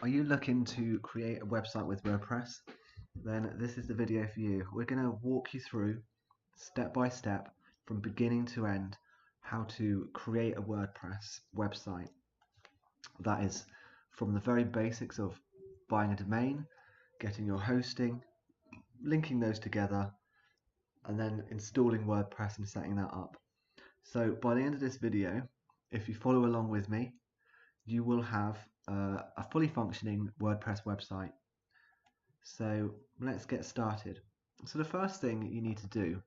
Are you looking to create a website with WordPress? Then this is the video for you. We're going to walk you through step by step from beginning to end how to create a WordPress website. That is from the very basics of buying a domain, getting your hosting, linking those together, and then installing WordPress and setting that up. So by the end of this video, if you follow along with me, you will have a fully functioning WordPress website. So let's get started. So the first thing you need to do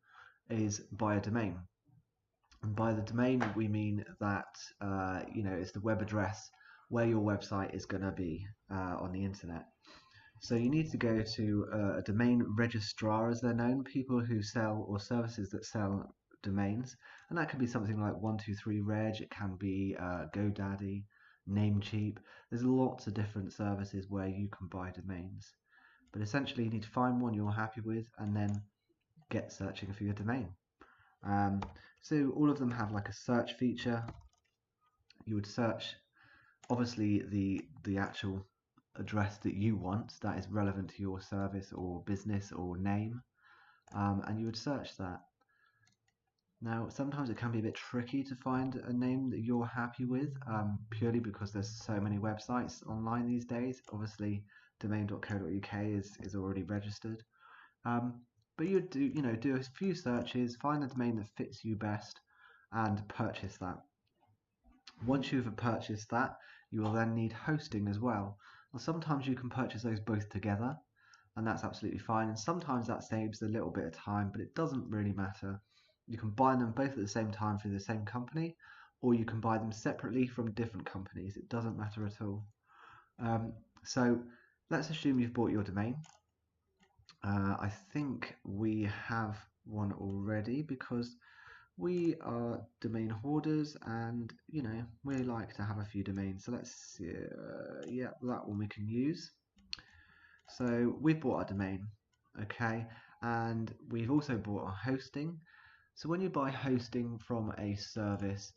is buy a domain. And by the domain we mean that it's the web address where your website is going to be on the internet. So you need to go to a domain registrar, as they're known, people who sell or services that sell domains, and that can be something like 123reg, it can be GoDaddy, Namecheap. There's lots of different services where you can buy domains, but essentially you need to find one you're happy with and then get searching for your domain. So all of them have like a search feature. You would search obviously the actual address that you want that is relevant to your service or business or name, and you would search that. Now sometimes it can be a bit tricky to find a name that you're happy with, purely because there's so many websites online these days. Obviously domain.co.uk is already registered, but you would do a few searches, find the domain that fits you best and purchase that. Once you've purchased that, you will then need hosting as well. Well, sometimes you can purchase those both together, and that's absolutely fine, and sometimes that saves a little bit of time, but it doesn't really matter. You can buy them both at the same time through the same company, or you can buy them separately from different companies. It doesn't matter at all. So let's assume you've bought your domain. I think we have one already because we are domain hoarders, and we like to have a few domains. So let's see, yeah, that one we can use. So we've bought our domain, okay, and we've also bought our hosting. So when you buy hosting from a service,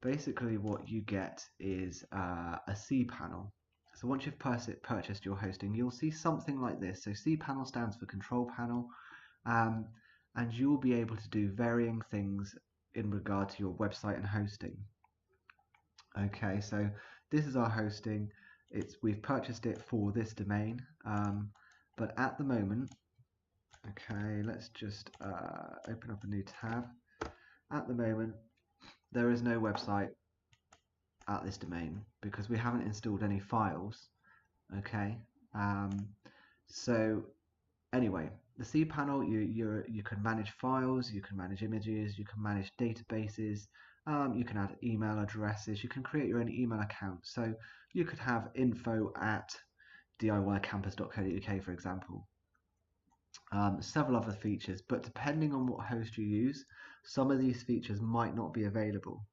basically what you get is a cPanel. So once you've purchased your hosting, you'll see something like this. So cPanel stands for control panel, and you'll be able to do varying things in regard to your website and hosting. Okay, so this is our hosting. We've purchased it for this domain, but at the moment, okay, let's just open up a new tab. At the moment, there is no website at this domain because we haven't installed any files. Okay, so anyway, the cPanel, you can manage files, you can manage images, you can manage databases, you can add email addresses, you can create your own email account. So you could have info@diycampus.co.uk, for example. Several other features, but depending on what host you use, some of these features might not be available.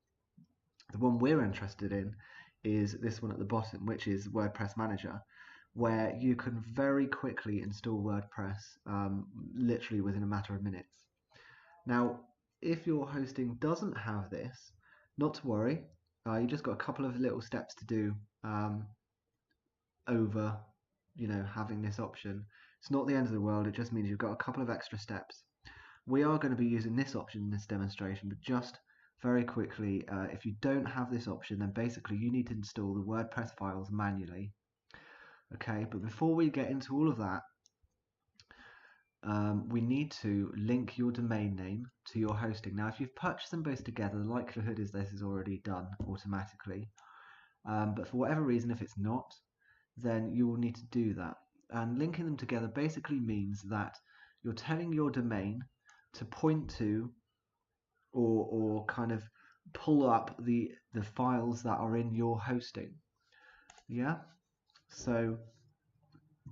The one we're interested in is this one at the bottom, which is WordPress Manager, where you can very quickly install WordPress, literally within a matter of minutes. Now, if your hosting doesn't have this, not to worry, you just got a couple of little steps to do over having this option. It's not the end of the world, it just means you've got a couple of extra steps. We are going to be using this option in this demonstration, but just very quickly, if you don't have this option, then basically you need to install the WordPress files manually. Okay, but before we get into all of that, we need to link your domain name to your hosting. Now, if you've purchased them both together, the likelihood is this is already done automatically. But for whatever reason, if it's not, then you will need to do that. And linking them together basically means that you're telling your domain to point to or kind of pull up the files that are in your hosting. Yeah, so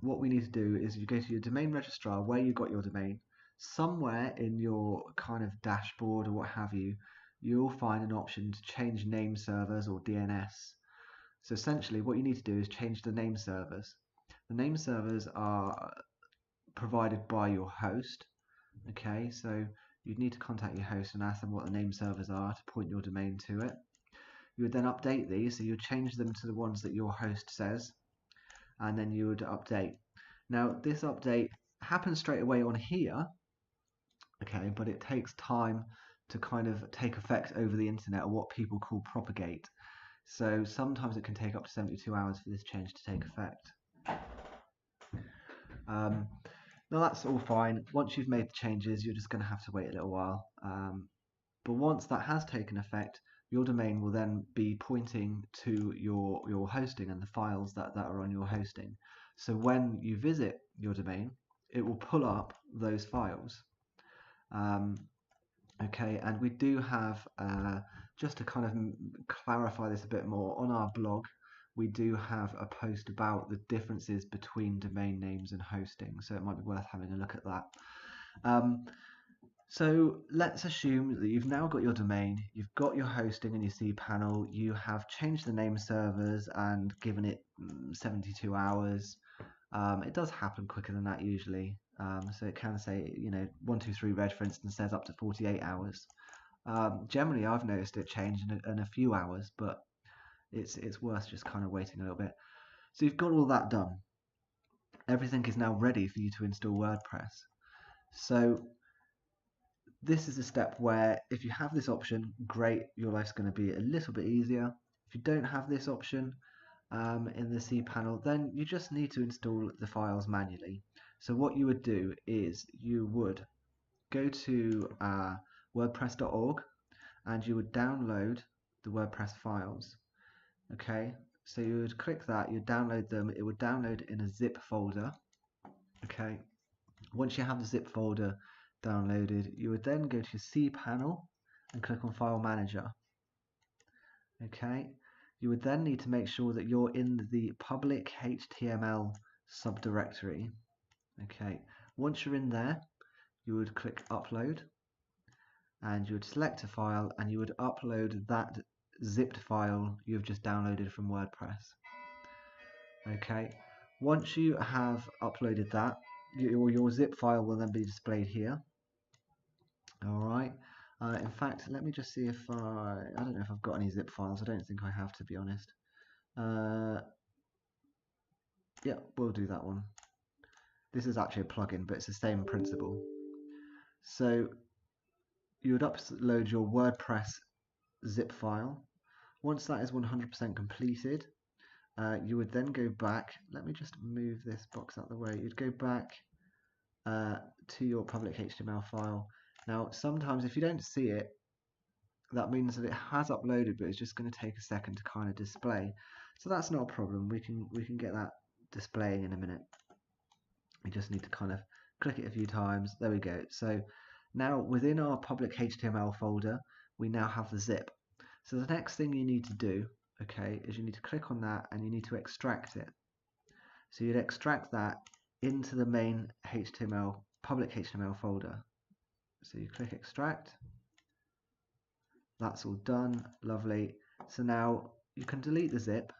what we need to do is you go to your domain registrar where you got your domain. Somewhere in your kind of dashboard or what have you, you'll find an option to change name servers or DNS. So essentially what you need to do is change the name servers. The name servers are provided by your host. Okay, so you'd need to contact your host and ask them what the name servers are to point your domain to it. You would then update these, so you would change them to the ones that your host says. and then you would update. Now this update happens straight away on here, okay, but it takes time to kind of take effect over the internet, or what people call propagate. So sometimes it can take up to 72 hours for this change to take effect. Now that's all fine. Once you've made the changes, you're just going to have to wait a little while. But once that has taken effect, your domain will then be pointing to your hosting and the files that are on your hosting. So when you visit your domain, it will pull up those files. Okay, and we do have, just to kind of clarify this a bit more, on our blog, we do have a post about the differences between domain names and hosting, so it might be worth having a look at that. So let's assume that you've now got your domain, you've got your hosting and your cPanel, you have changed the name servers and given it 72 hours. It does happen quicker than that usually. So it can say, 123 red, for instance, says up to 48 hours. Generally, I've noticed it change in a few hours, but it's worth just kind of waiting a little bit. So you've got all that done. Everything is now ready for you to install WordPress. So this is a step where if you have this option, great, your life's going to be a little bit easier. If you don't have this option in the cPanel, then you just need to install the files manually. So what you would do is you would go to wordpress.org and you would download the WordPress files. Okay, so you would click that, you download them, it would download in a zip folder. Okay, once you have the zip folder downloaded, you would then go to your cPanel and click on File Manager. Okay, you would then need to make sure that you're in the public HTML subdirectory. Okay, once you're in there, you would click Upload and you would select a file and you would upload that zipped file you've just downloaded from WordPress. Okay, once you have uploaded that, your zip file will then be displayed here. Alright, in fact, let me just see if I don't know if I've got any zip files. I don't think I have, to be honest. Yeah, we'll do that one. This is actually a plugin, but it's the same principle. So you would upload your WordPress zip file. Once that is 100% completed, you would then go back. Let me just move this box out of the way. You'd go back to your public HTML file. Now, sometimes if you don't see it, that means that it has uploaded, but it's just going to take a second to kind of display. So that's not a problem. We can get that displaying in a minute. We just need to kind of click it a few times. There we go. So now within our public HTML folder, we now have the zip. So the next thing you need to do, okay, is you need to click on that and you need to extract it. So you'd extract that into the main HTML, public HTML folder. So you click extract. That's all done, lovely. So now you can delete the zip,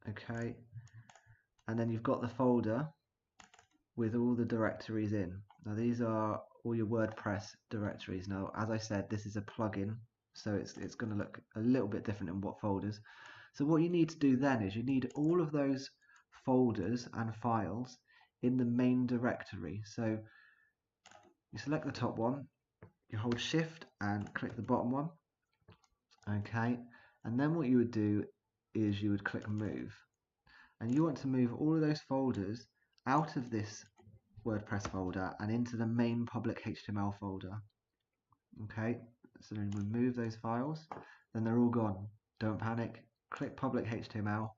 okay, and then you've got the folder with all the directories in. Now these are all your WordPress directories. Now, as I said, this is a plugin, so it's going to look a little bit different in what folders. So what you need to do then is you need all of those folders and files in the main directory. So you select the top one, you hold shift and click the bottom one, okay, and then what you would do is you would click move, and you want to move all of those folders out of this WordPress folder and into the main public HTML folder. Okay, so then we move those files, then they're all gone. Don't panic, click public HTML,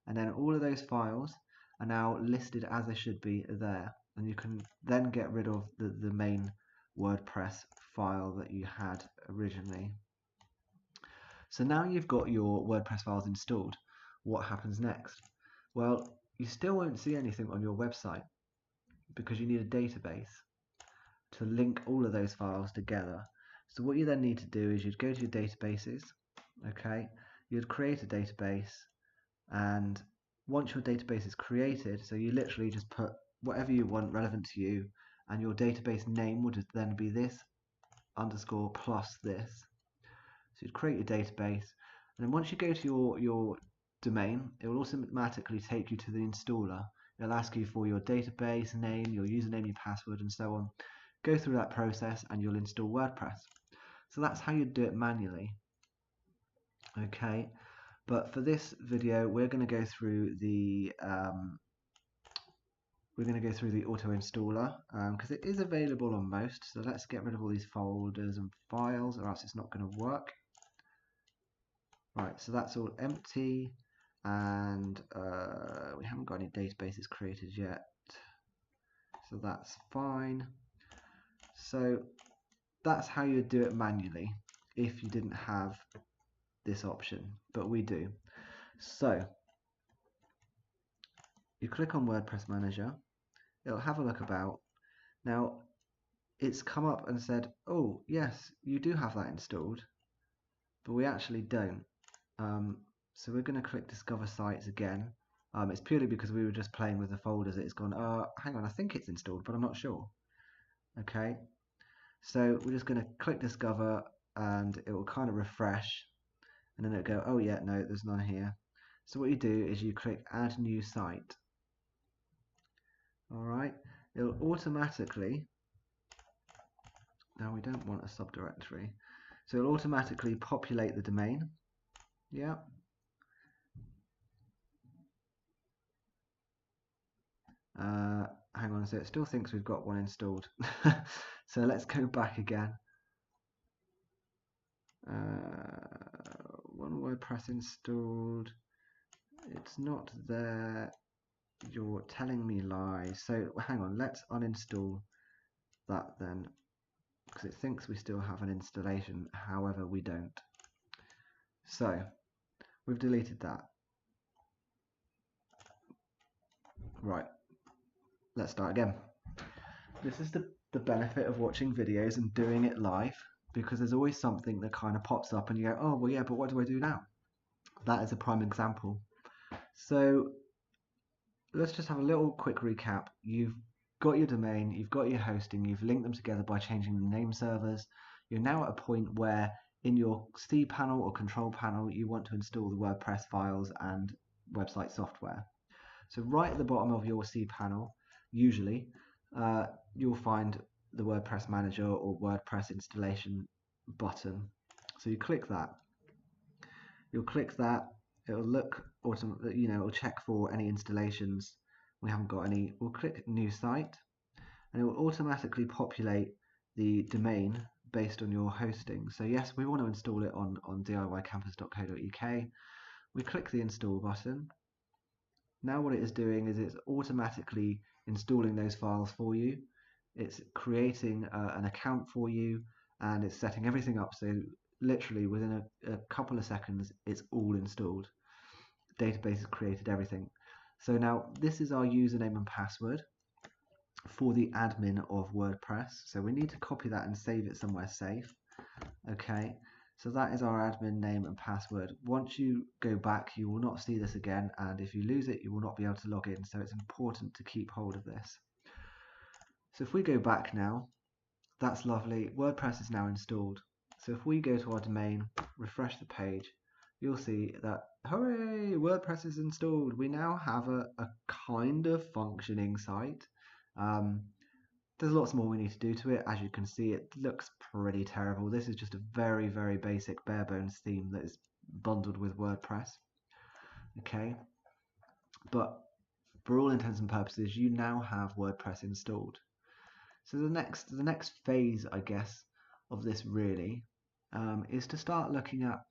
and then all of those files are now listed as they should be there, and you can then get rid of the main WordPress file that you had originally. So now you've got your WordPress files installed. What happens next? Well, you still won't see anything on your website because you need a database to link all of those files together. So what you then need to do is you'd go to your databases, okay, you'd create a database, and once your database is created, so you literally just put whatever you want relevant to you, and your database name would then be this underscore plus this. So you'd create your database, and then once you go to your domain, it will automatically take you to the installer. It'll ask you for your database name, your username, your password, and so on. Go through that process and you'll install WordPress. So that's how you do it manually. Okay, but for this video we're going to go through the auto installer because it is available on most. So let's get rid of all these folders and files, or else it's not going to work. Right, so that's all empty, and we haven't got any databases created yet, so that's fine. So that's how you do it manually if you didn't have this option, but we do. So you click on WordPress Manager, it'll have a look about. Now it's come up and said, oh yes, you do have that installed, but we actually don't. So we're going to click Discover Sites again. It's purely because we were just playing with the folders. It's gone, hang on, I think it's installed, but I'm not sure. Okay, so we're just going to click Discover and it will kind of refresh, and then it'll go, oh yeah, no, there's none here. So what you do is you click Add New Site. Alright, it'll automatically, now we don't want a subdirectory, so it'll automatically populate the domain. Yeah. Hang on, so it still thinks we've got one installed. So let's go back again. One WordPress installed. It's not there. You're telling me lies. So hang on, let's uninstall that then, because it thinks we still have an installation. However, we don't. So we've deleted that. Right. Let's start again. This is the benefit of watching videos and doing it live, because there's always something that kind of pops up and you go, oh well yeah, but what do I do now? That is a prime example. So let's just have a little quick recap. You've got your domain, you've got your hosting, you've linked them together by changing the name servers. You're now at a point where in your cPanel or control panel you want to install the WordPress files and website software. So right at the bottom of your cPanel, usually, you'll find the WordPress Manager or WordPress installation button. So you click that. You'll click that. It'll look awesome. It'll check for any installations. We haven't got any. We'll click New Site, and it will automatically populate the domain based on your hosting. So yes, we want to install it on diycampus.co.uk. We click the Install button. Now what it is doing is it's automatically installing those files for you. It's creating an account for you, and it's setting everything up so literally within a couple of seconds it's all installed. Database has created everything. So now this is our username and password for the admin of WordPress. So we need to copy that and save it somewhere safe. Okay. So that is our admin name and password. Once you go back, you will not see this again, and if you lose it, you will not be able to log in. So it's important to keep hold of this. So if we go back now, that's lovely. WordPress is now installed. So if we go to our domain, refresh the page, you'll see that, hooray, WordPress is installed. We now have a kind of functioning site. There's lots more we need to do to it. As you can see, it looks pretty terrible. This is just a very, very basic bare bones theme that is bundled with WordPress. Okay, but for all intents and purposes, you now have WordPress installed. So the next phase, I guess, of this really is to start looking at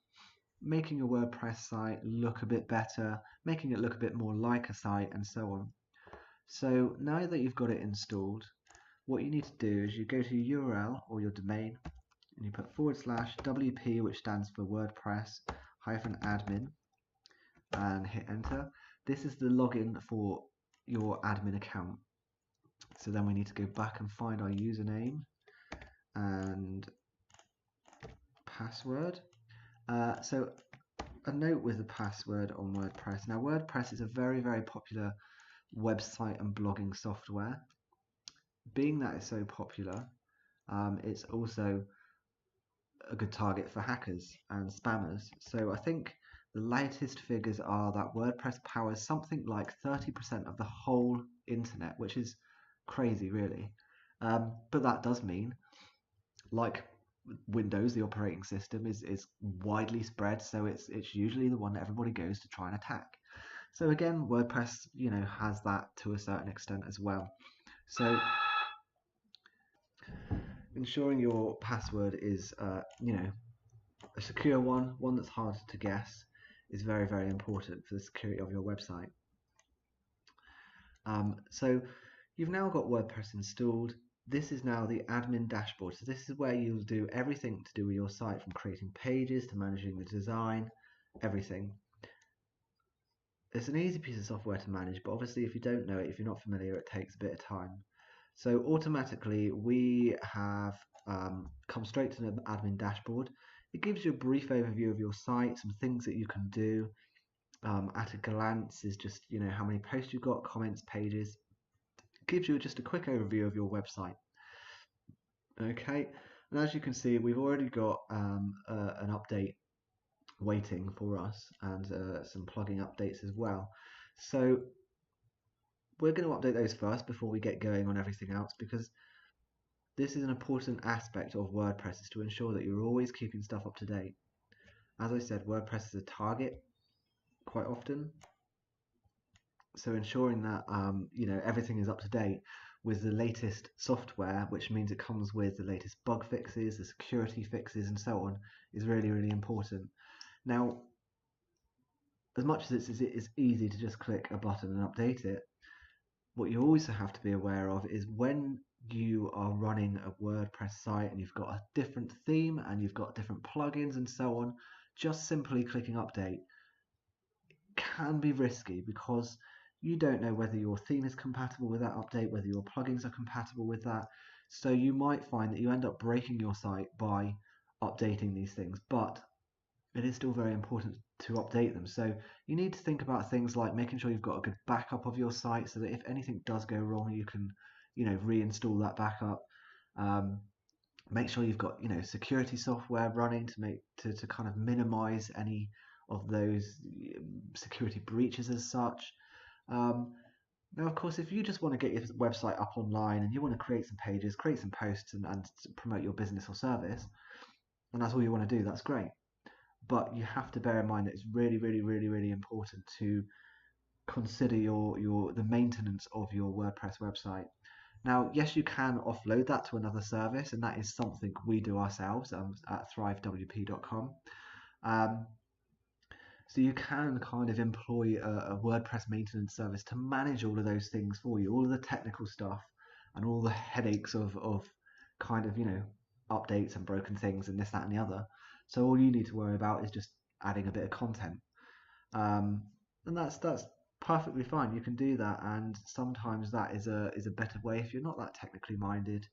making a WordPress site look a bit better, making it look a bit more like a site, and so on. So now that you've got it installed, what you need to do is you go to your URL or your domain and you put /WP, which stands for WordPress -admin, and hit enter. This is the login for your admin account. So then we need to go back and find our username and password. So a note with the password on WordPress. Now WordPress is a very, very popular website and blogging software. Being that it's so popular, it's also a good target for hackers and spammers. So I think The latest figures are that WordPress powers something like 30% of the whole internet, which is crazy, really. But that does mean, like Windows, the operating system is widely spread, so it's usually the one that everybody goes to try and attack. So again, WordPress, has that to a certain extent as well. So ensuring your password is, a secure one that's hard to guess, is very, very important for the security of your website. So you've now got WordPress installed. This is now the admin dashboard. So this is where you'll do everything to do with your site, from creating pages to managing the design, everything. It's an easy piece of software to manage, but obviously if you don't know it, if you're not familiar, it takes a bit of time. So automatically we have come straight to the admin dashboard. It gives you a brief overview of your site, some things that you can do. At a glance is just, how many posts you've got, comments, pages. It gives you just a quick overview of your website. Okay, and as you can see, we've already got an update waiting for us, and some plugin updates as well. So we're going to update those first before we get going on everything else, because this is an important aspect of WordPress, is to ensure that you're always keeping stuff up to date. As I said, WordPress is a target quite often, so ensuring that everything is up to date with the latest software, which means it comes with the latest bug fixes, the security fixes, and so on, is really, really important. Now, as much as it is easy to just click a button and update it, what you also have to be aware of is when you are running a WordPress site and you've got a different theme and you've got different plugins and so on, just simply clicking update can be risky, because you don't know whether your theme is compatible with that update, whether your plugins are compatible with that. So you might find that you end up breaking your site by updating these things, but it is still very important to update them. So you need to think about things like making sure you've got a good backup of your site, so that if anything does go wrong, you can, reinstall that backup. Make sure you've got, security software running to kind of minimize any of those security breaches as such. Now, of course, if you just want to get your website up online and you want to create some pages, create some posts, and promote your business or service, and that's all you want to do, that's great. But you have to bear in mind that it's really, really, really, really important to consider the maintenance of your WordPress website. Now, yes, you can offload that to another service, and that is something we do ourselves at thrivewp.com. So you can kind of employ a WordPress maintenance service to manage all of those things for you, all of the technical stuff and all the headaches of kind of, updates and broken things and this, that, and the other. So all you need to worry about is just adding a bit of content. And that's perfectly fine. You can do that, and sometimes that is a better way if you're not that technically minded,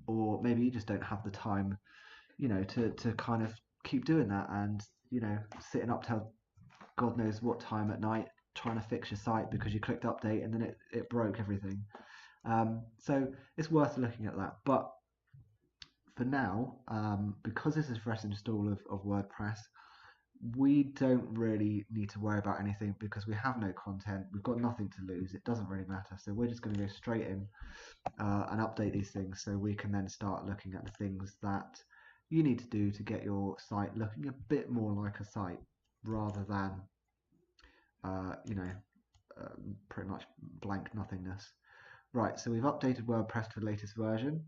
or maybe you just don't have the time, to kind of keep doing that, and sitting up till God knows what time at night trying to fix your site because you clicked update and then it broke everything. So it's worth looking at that. But for now, because this is a fresh install of WordPress, we don't really need to worry about anything because we have no content. We've got nothing to lose. It doesn't really matter. So we're just going to go straight in and update these things, so we can then start looking at the things that you need to do to get your site looking a bit more like a site rather than pretty much blank nothingness. Right, so we've updated WordPress to the latest version,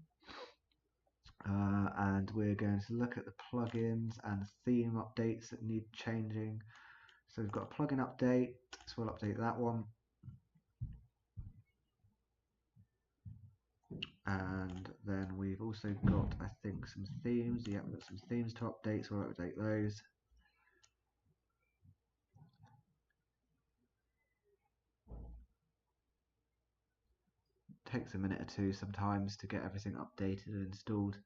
and we're going to look at the plugins and theme updates that need changing. So we've got a plugin update, so we'll update that one. And then we've also got, I think, some themes. Yeah, we've got some themes to update, so we'll update those. Takes a minute or two sometimes to get everything updated and installed.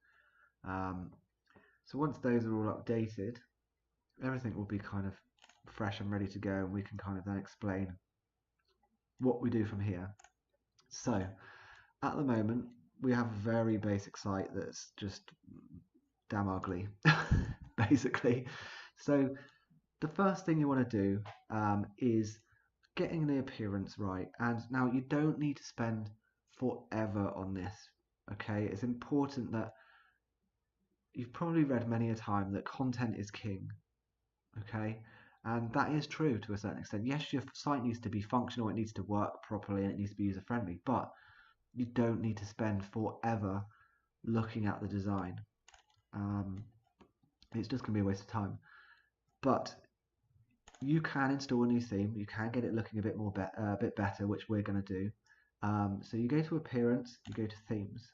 So once those are all updated, everything will be kind of fresh and ready to go, and we can kind of then explain what we do from here. So at the moment, we have a very basic site that's just damn ugly, basically. So the first thing you want to do is getting the appearance right. And now you don't need to spend forever on this. Okay, it's important that you've probably read many a time that content is king. Okay, and that is true to a certain extent. Yes, your site needs to be functional, it needs to work properly, and it needs to be user friendly, but you don't need to spend forever looking at the design. It's just going to be a waste of time. But you can install a new theme. You can get it looking a bit more a bit better, which we're going to do. So you go to Appearance, you go to Themes.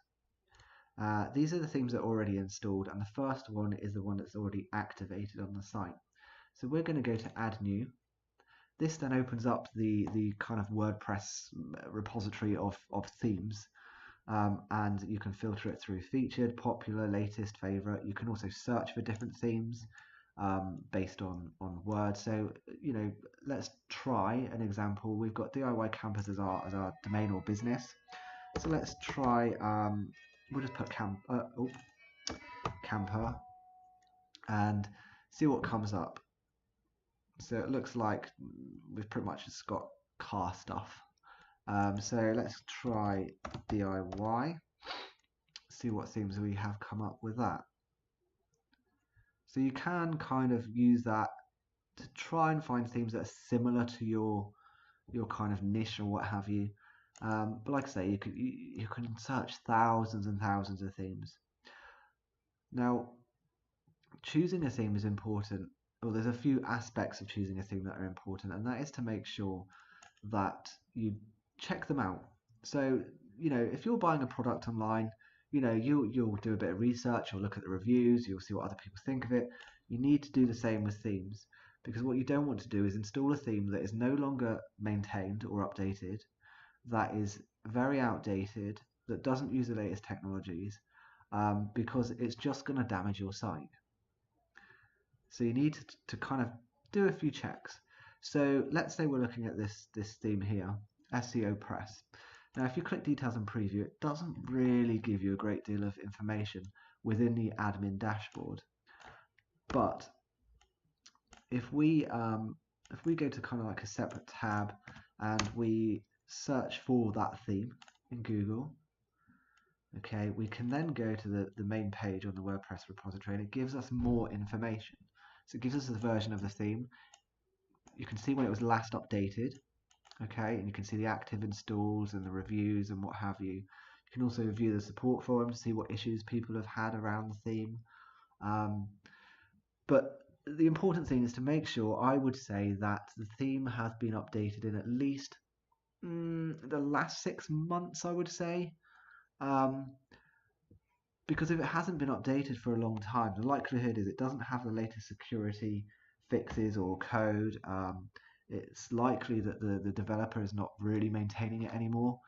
These are the themes that are already installed, and the first one is the one that's already activated on the site. So we're going to go to Add New. This then opens up the kind of WordPress repository of themes. And you can filter it through featured, popular, latest, favorite. You can also search for different themes based on words. So, you know, let's try an example. We've got DIY campers as our domain or business. So let's try, we'll just put camper and see what comes up. So it looks like we've pretty much just got car stuff. So let's try DIY, see what themes we have come up with that. So you can kind of use that to try and find themes that are similar to your kind of niche or what have you. But like I say, you can search thousands and thousands of themes. Now, choosing a theme is important. Well, there's a few aspects of choosing a theme that are important, and that is to make sure that you check them out. So, you know, if you're buying a product online, you know, you'll do a bit of research, you'll look at the reviews, you'll see what other people think of it. You need to do the same with themes, because what you don't want to do is install a theme that is no longer maintained or updated, that is very outdated, that doesn't use the latest technologies, because it's just going to damage your site. So you need to kind of do a few checks. So let's say we're looking at this theme here, SEO Press. Now if you click Details and Preview, it doesn't really give you a great deal of information within the admin dashboard. But if we go to kind of like a separate tab and we search for that theme in Google, okay, we can then go to the main page on the WordPress repository, and it gives us more information. So it gives us the version of the theme. You can see when it was last updated, okay, and you can see the active installs and the reviews and what have you. You can also view the support forum to see what issues people have had around the theme. But the important thing is to make sure, I would say, that the theme has been updated in at least the last 6 months, I would say. Because if it hasn't been updated for a long time, the likelihood is it doesn't have the latest security fixes or code. It's likely that the developer is not really maintaining it anymore.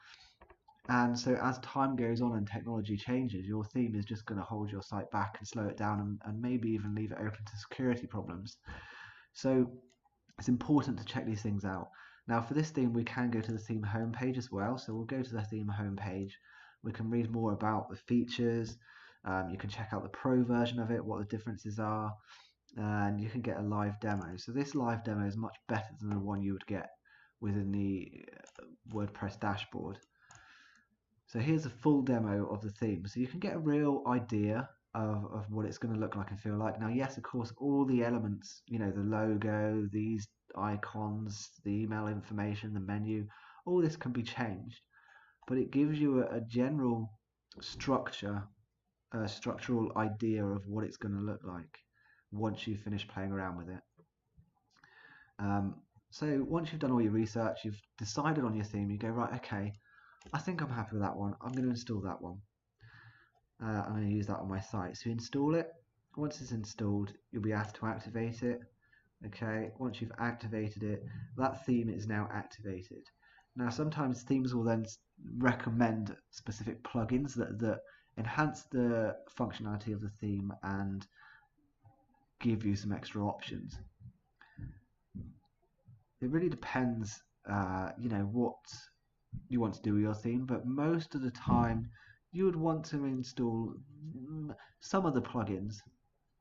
And so as time goes on and technology changes, your theme is just going to hold your site back and slow it down, and maybe even leave it open to security problems. So it's important to check these things out. Now for this theme, we can go to the theme homepage as well. So we'll go to the theme homepage. We can read more about the features. You can check out the pro version of it, what the differences are, and you can get a live demo. So this live demo is much better than the one you would get within the WordPress dashboard. So here's a full demo of the theme. So you can get a real idea of what it's going to look like and feel like. Now, yes, of course, all the elements, you know, the logo, these icons, the email information, the menu, all this can be changed. But it gives you a general structure, a structural idea of what it's going to look like once you finish playing around with it. So once you've done all your research, you've decided on your theme, you go, right, okay, I think I'm happy with that one. I'm going to install that one. I'm going to use that on my site. So you install it. Once it's installed, you'll be asked to activate it. Okay, once you've activated it, that theme is now activated. Now sometimes themes will then recommend specific plugins that enhance the functionality of the theme and give you some extra options. It really depends, you know, what you want to do with your theme, but most of the time you would want to install some of the plugins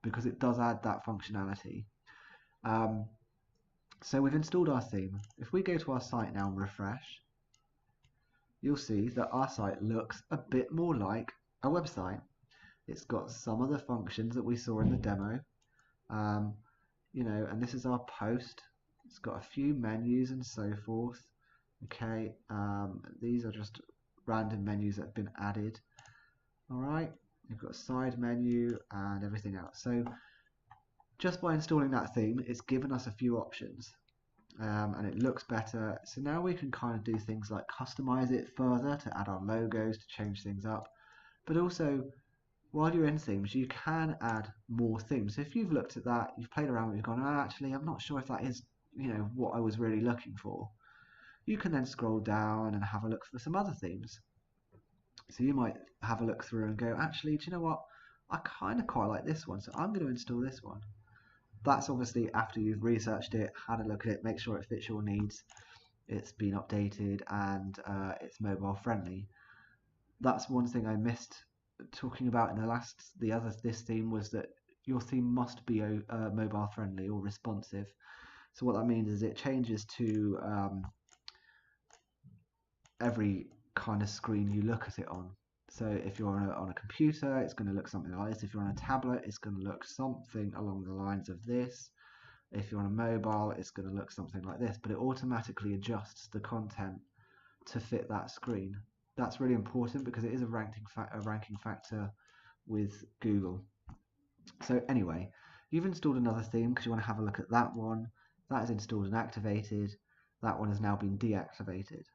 because it does add that functionality. So we've installed our theme. If we go to our site now and refresh, you'll see that our site looks a bit more like a website. It's got some of the functions that we saw in the demo, and this is our post. It's got a few menus and so forth. Okay, these are just random menus that have been added. All right, you've got a side menu and everything else. So just by installing that theme, it's given us a few options. And it looks better. So now we can kind of do things like customize it further to add our logos, to change things up. But also, while you're in themes, you can add more themes. So if you've looked at that, you've played around with it, you've gone, actually, I'm not sure if that is, what I was really looking for. You can then scroll down and have a look for some other themes. So you might have a look through and go, actually, do you know what? I kind of quite like this one, so I'm going to install this one. That's obviously after you've researched it, had a look at it, make sure it fits your needs, it's been updated, and it's mobile friendly. That's one thing I missed talking about in this theme, was that your theme must be mobile friendly or responsive. So what that means is it changes to every kind of screen you look at it on. So if you're on a computer, it's going to look something like this. If you're on a tablet, it's going to look something along the lines of this. If you're on a mobile, it's going to look something like this, but it automatically adjusts the content to fit that screen. That's really important because it is a ranking factor with Google. So anyway, you've installed another theme because you want to have a look at that one. That is installed and activated. That one has now been deactivated.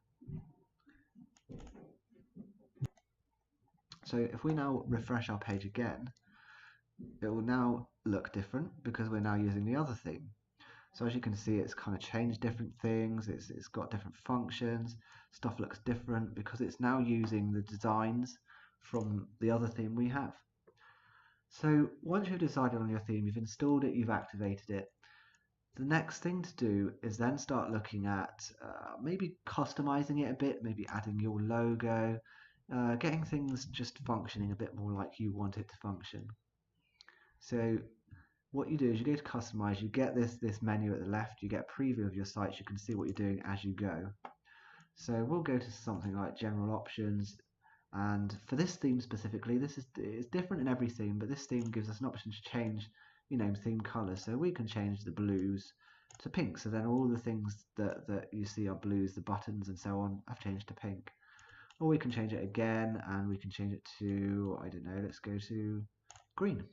So if we now refresh our page again, it will now look different because we're now using the other theme. So as you can see, it's kind of changed different things, it's got different functions, stuff looks different because it's now using the designs from the other theme we have. So once you've decided on your theme, you've installed it, you've activated it, the next thing to do is then start looking at maybe customizing it a bit, maybe adding your logo, getting things just functioning a bit more like you want it to function. So what you do is you go to customize, you get this menu at the left, you get a preview of your site, so you can see what you're doing as you go. So we'll go to something like general options, and for this theme specifically, it's different in every theme, but this theme gives us an option to change theme colors. So we can change the blues to pink, so then all the things that you see are blues, the buttons and so on, have changed to pink. Or we can change it again, and we can change it to, I don't know, let's go to green.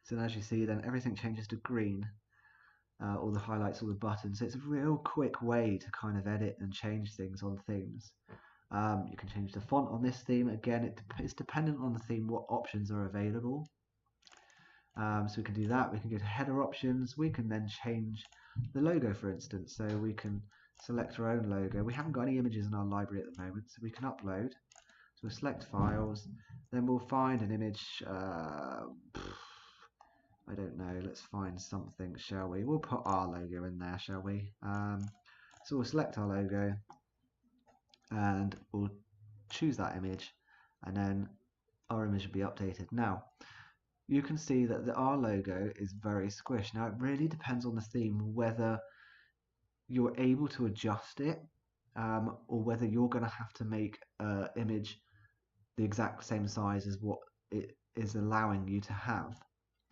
So as you see, then everything changes to green, all the highlights, all the buttons. So it's a real quick way to kind of edit and change things on themes. You can change the font on this theme. Again, it's dependent on the theme what options are available. So we can do that. We can go to header options. We can then change the logo, for instance. So we can select our own logo. We haven't got any images in our library at the moment, so we can upload. So we'll select files. Then we'll find an image. I don't know, let's find something, shall we? We'll put our logo in there, shall we? So we'll select our logo and we'll choose that image, and then our image will be updated. Now, you can see that our logo is very squished. Now, it really depends on the theme whether you're able to adjust it or whether you're going to have to make an image the exact same size as what it is allowing you to have,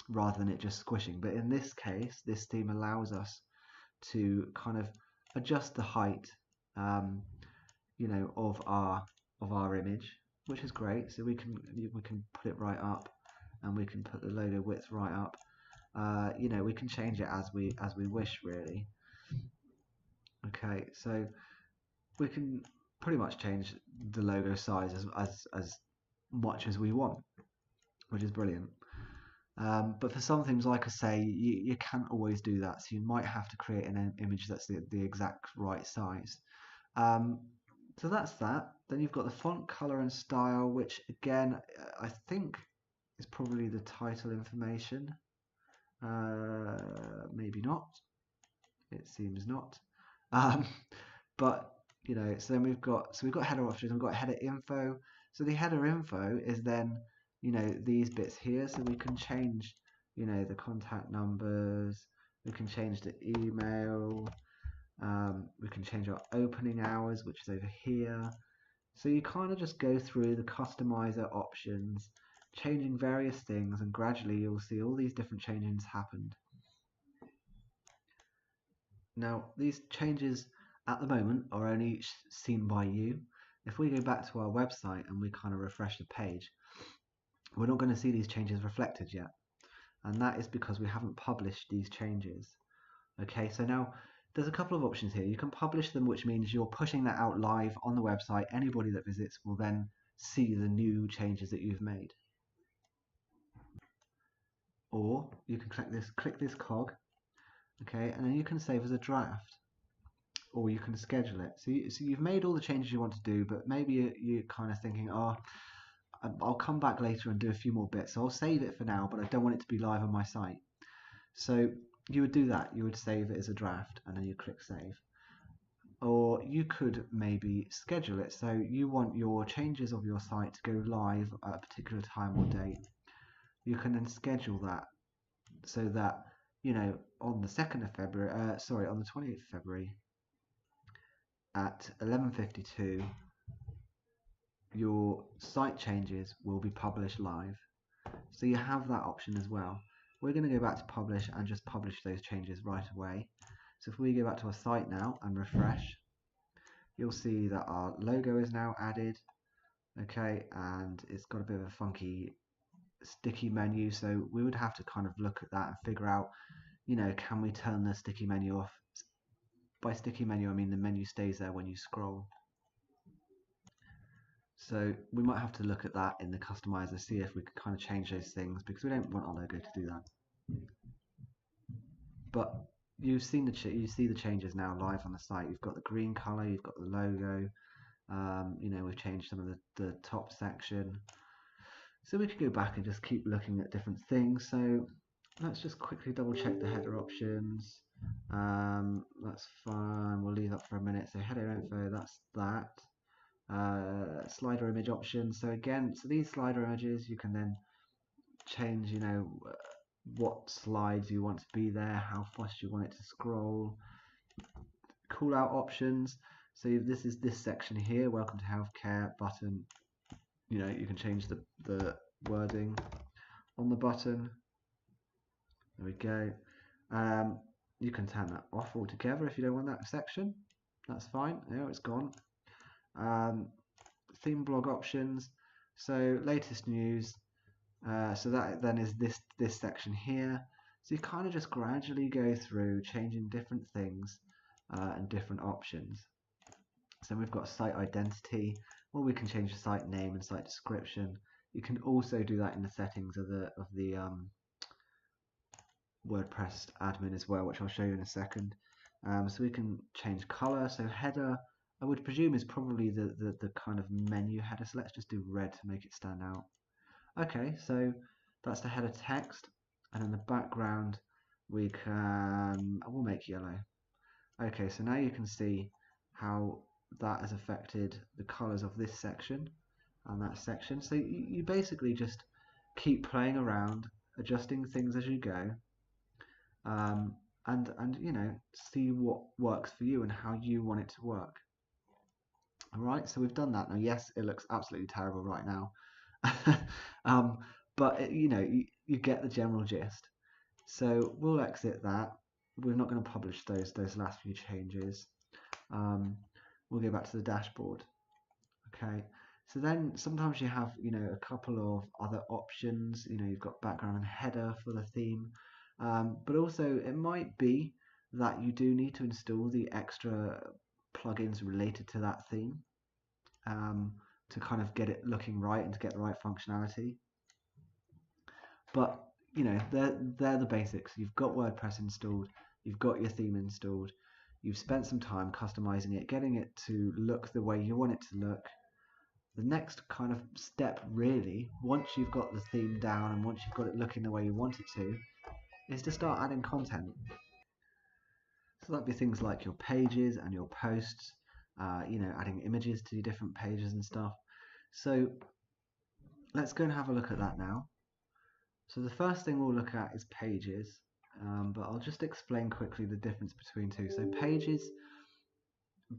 rather than it just squishing. But in this case, this theme allows us to kind of adjust the height, of our image, which is great. So we can put it right up, and we can put the logo width right up. We can change it as we wish, really. Okay, so we can pretty much change the logo size as much as we want, which is brilliant. But for some things, like I say, you can't always do that, so you might have to create an image that's the exact right size. So that's that. Then you've got the font color and style, which again I think is probably the title information. Maybe not. It seems not. But so then we've got header options. We've got header info. So the header info is then these bits here, so we can change you know, the contact numbers. We can change the email. We can change our opening hours, which is over here. So you kind of just go through the customizer options, changing various things, and gradually you'll see all these different changes happened. Now, these changes at the moment are only seen by you. If we go back to our website and we kind of refresh the page, we're not going to see these changes reflected yet. And that is because we haven't published these changes. Okay, so now there's a couple of options here. You can publish them, which means you're pushing that out live on the website. Anybody that visits will then see the new changes that you've made. Or you can click this cog, okay, and then you can save as a draft, or you can schedule it. So you've made all the changes you want to do, but maybe you're kind of thinking, oh, I'll come back later and do a few more bits. So I'll save it for now, but I don't want it to be live on my site. So you would do that. You would save it as a draft, and then you click save. Or you could maybe schedule it. So you want your changes of your site to go live at a particular time or date. You can then schedule that so that, you know, on the 2nd of February, on the 28th of February at 11:52, your site changes will be published live. So you have that option as well. We're going to go back to publish and just publish those changes right away. So if we go back to our site now and refresh, you'll see that our logo is now added. Okay, and it's got a bit of a funky sticky menu, so we would have to kind of look at that and figure out, you know, can we turn the sticky menu off? By sticky menu, I mean the menu stays there when you scroll. So we might have to look at that in the customizer, see if we can kind of change those things, because we don't want our logo to do that. But you see the changes now live on the site. You've got the green color, you've got the logo. You know, we've changed some of the top section. So we could go back and just keep looking at different things. So let's just quickly double check the header options. That's fine. We'll leave that for a minute. So header info, that's that. Slider image options. So again, so these slider images, you can then change, you know, what slides you want to be there, how fast you want it to scroll. Call out options. So this is this section here, welcome to healthcare button. You know, you can change the wording on the button. There we go. You can turn that off altogether if you don't want that section. That's fine. Yeah, it's gone. Theme blog options. So latest news. So that then is this section here. So you kind of just gradually go through changing different things and different options. So we've got site identity, or we can change the site name and site description. You can also do that in the settings of the WordPress admin as well, which I'll show you in a second. So we can change color. So header, I would presume, is probably the kind of menu header. So let's just do red to make it stand out. Okay, so that's the header text, and in the background we'll make yellow. Okay, so now you can see how that has affected the colors of this section and that section. So you basically just keep playing around, adjusting things as you go, and you know, see what works for you and how you want it to work. All right, so we've done that. Now, yes, it looks absolutely terrible right now, but you know, you get the general gist. So we'll exit that. We're not going to publish those last few changes. We'll go back to the dashboard. Okay, so then sometimes you have, you know, a couple of other options. You know, you've got background and header for the theme, but also it might be that you do need to install the extra plugins related to that theme to kind of get it looking right and to get the right functionality. But you know, they're the basics. You've got WordPress installed, you've got your theme installed, you've spent some time customizing it, getting it to look the way you want it to look. The next kind of step, really, once you've got the theme down and once you've got it looking the way you want it to, is to start adding content. So that'd be things like your pages and your posts, you know, adding images to your different pages and stuff. So let's go and have a look at that now. So the first thing we'll look at is pages, but I'll just explain quickly the difference between two. So pages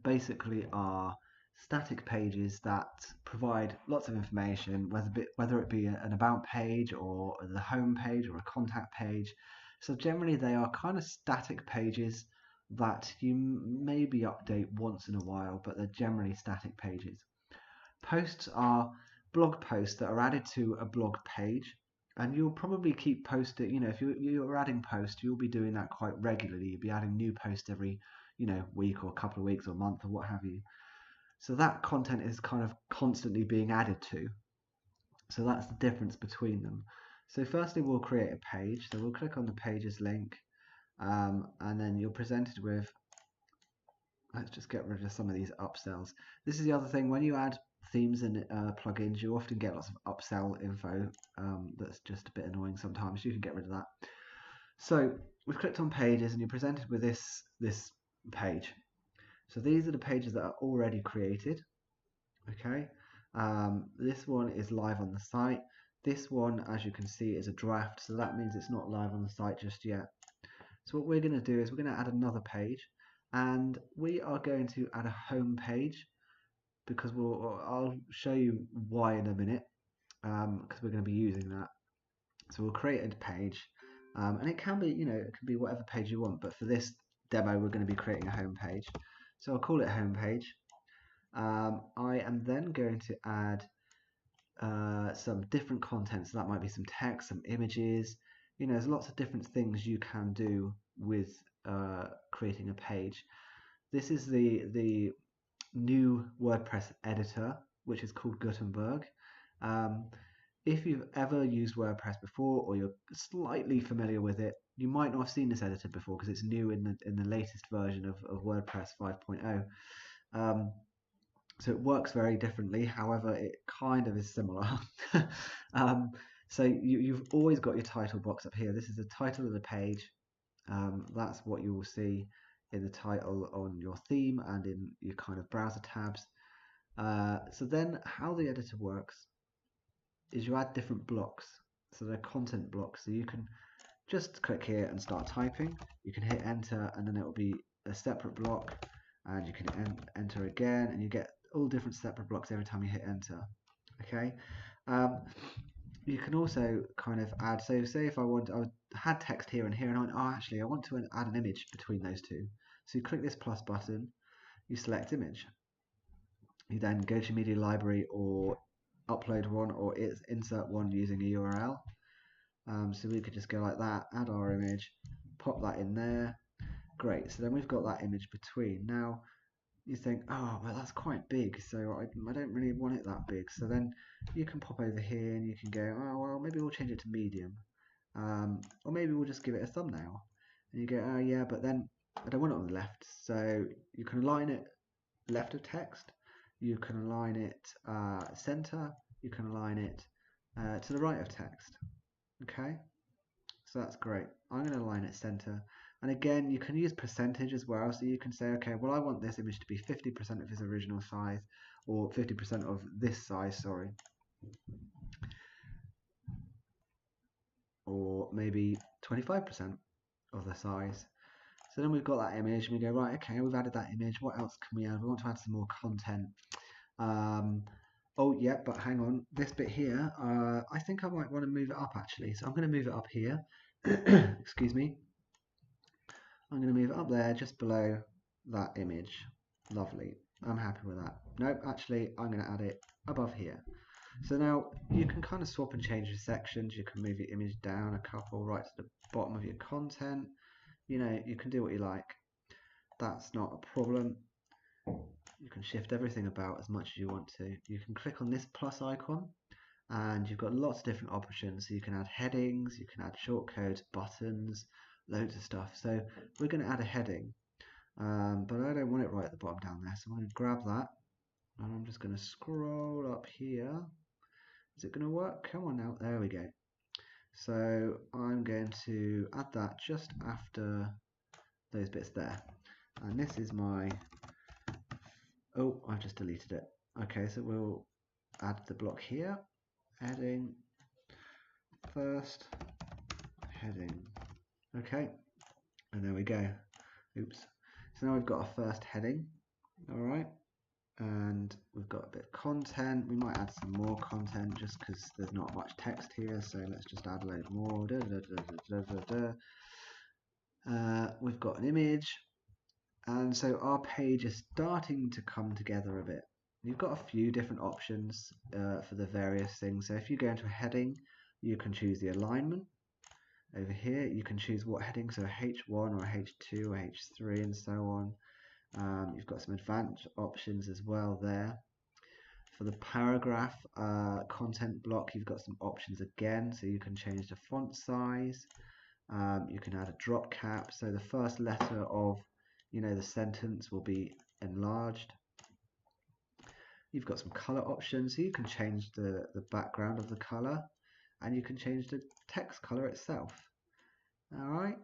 basically are static pages that provide lots of information, whether it be an about page or the home page or a contact page. So generally they are kind of static pages that you maybe update once in a while, but they're generally static pages. Posts are blog posts that are added to a blog page, and you'll probably keep posting. If you're adding posts, you'll be doing that quite regularly. You'll be adding new posts every week or a couple of weeks or month or what have you. So that content is kind of constantly being added to. So that's the difference between them. So firstly, we'll create a page. So we'll click on the pages link, and then you're presented with. Let's just get rid of some of these upsells. This is the other thing, when you add themes and plugins, you often get lots of upsell info that's just a bit annoying sometimes. You can get rid of that. So we've clicked on pages and you're presented with this page. So these are the pages that are already created. Okay, this one is live on the site. This one, as you can see, is a draft, so that means it's not live on the site just yet. So what we're going to do is we're going to add another page, and we are going to add a home page, because I'll show you why in a minute, because we're going to be using that. So we'll create a page, and it can be, it can be whatever page you want, but for this demo we're going to be creating a home page. So I'll call it home page. I am then going to add some different content, so that might be some text, some images. There's lots of different things you can do with creating a page. This is the new WordPress editor, which is called Gutenberg. If you've ever used WordPress before, or you're slightly familiar with it, you might not have seen this editor before because it's new in the latest version of WordPress 5.0. So it works very differently, however it kind of is similar. So you've always got your title box up here. This is the title of the page. That's what you will see in the title on your theme and in your kind of browser tabs. So then how the editor works is you add different blocks. So they're content blocks. So you can just click here and start typing. You can hit enter and then it will be a separate block, and you can enter again, and you get all different separate blocks every time you hit enter. Okay. You can also kind of add, so say if I had text here and here, and I went, oh, actually I want to add an image between those two. So you click this plus button, you select image. You then go to media library or upload one or insert one using a URL. So we could just go like that, add our image, pop that in there. Great, so then we've got that image between. Now you think, oh, well, that's quite big, so I don't really want it that big. So then you can pop over here and you can go, oh, well, maybe we'll change it to medium. Or maybe we'll just give it a thumbnail. And you go, oh, yeah, but then I don't want it on the left. So you can align it left of text. You can align it center. You can align it to the right of text. Okay, so that's great. I'm going to align it center. And again, you can use percentage as well. So you can say, okay, well, I want this image to be 50% of its original size, or 50% of this size, sorry. Or maybe 25% of the size. So then we've got that image, and we go, right, okay, we've added that image. What else can we add? We want to add some more content. Oh, yeah, but hang on. This bit here, I think I might want to move it up, actually. So I'm going to move it up here. Excuse me. I'm going to move it up there, just below that image. Lovely. I'm happy with that. Nope, actually, I'm going to add it above here. So now you can kind of swap and change your sections. You can move your image down a couple, right to the bottom of your content. You can do what you like. That's not a problem. You can shift everything about as much as you want to. You can click on this plus icon and you've got lots of different options. So you can add headings, you can add shortcodes, buttons, loads of stuff. So we're going to add a heading, but I don't want it right at the bottom down there. So I'm going to grab that and I'm just going to scroll up here. Is it going to work? Come on now. There we go. So I'm going to add that just after those bits there. And this is my... Oh, I've just deleted it. Okay, so we'll add the block here. Heading. first heading. Okay, and there we go. Oops. So now we've got our first heading. All right, and we've got a bit of content. We might add some more content just because there's not much text here, so let's just add a load more. We've got an image, and so our page is starting to come together a bit. You've got a few different options for the various things. So if you go into a heading, you can choose the alignment. Over here, you can choose what heading, so H1 or H2 or H3 and so on. You've got some advanced options as well there. For the paragraph content block, you've got some options again, so you can change the font size. You can add a drop cap, so the first letter of the sentence will be enlarged. You've got some color options, so you can change the background of the color, and you can change the text color itself. Alright,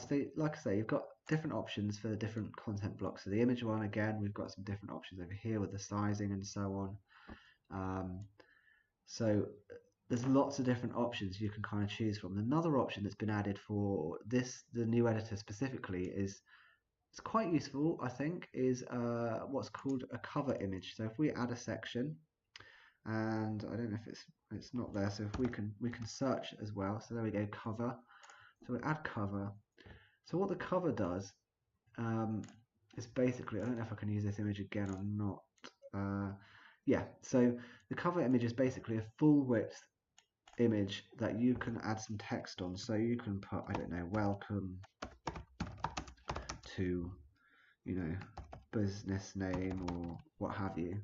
so like I say, you've got different options for the different content blocks. So the image one, again, we've got some different options over here with the sizing and so on. So there's lots of different options you can kind of choose from. Another option that's been added for the new editor specifically, it's quite useful, I think, is what's called a cover image. So if we add a section, and I don't know if it's not there, so if we can search as well. So there we go, cover. So we add cover. So what the cover does is basically, I don't know if I can use this image again or not. Yeah, so the cover image is basically a full width image that you can add some text on. So you can put, I don't know, welcome to, business name or what have you.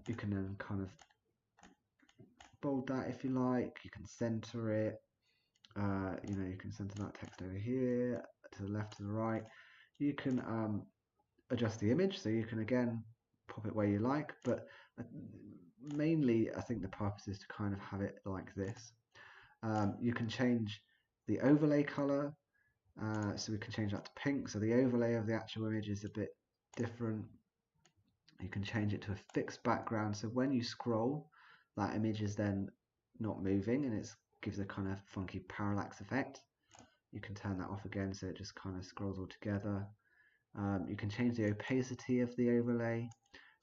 You can then kind of bold that if you like. You can center it. You can center that text over here to the left, to the right. You can adjust the image, so you can again pop it where you like, but mainly I think the purpose is to kind of have it like this. You can change the overlay color, so we can change that to pink, so the overlay of the actual image is a bit different. You can change it to a fixed background, so when you scroll, that image is then not moving and it gives a kind of funky parallax effect. You can turn that off again, so it just kind of scrolls all together. You can change the opacity of the overlay.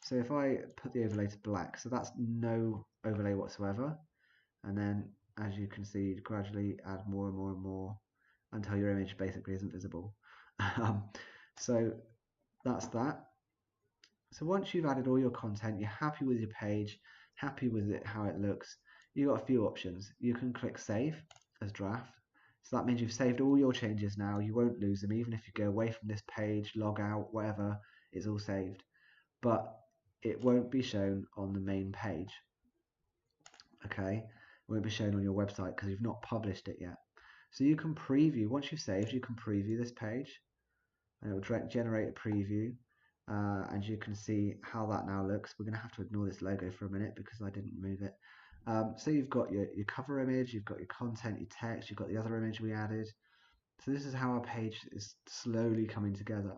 So if I put the overlay to black, so that's no overlay whatsoever, and then as you can see, gradually add more and more and more until your image basically isn't visible. So that's that. So once you've added all your content, you're happy with your page, happy with it, how it looks, you've got a few options. You can click save as draft. So that means you've saved all your changes now. You won't lose them. Even if you go away from this page, log out, whatever, it's all saved. But it won't be shown on the main page. Okay? It won't be shown on your website because you've not published it yet. So you can preview, once you've saved, you can preview this page. And it will generate a preview. And you can see how that now looks. We're going to have to ignore this logo for a minute because I didn't move it. So you've got your cover image, you've got your content, your text, you've got the other image we added. So this is how our page is slowly coming together.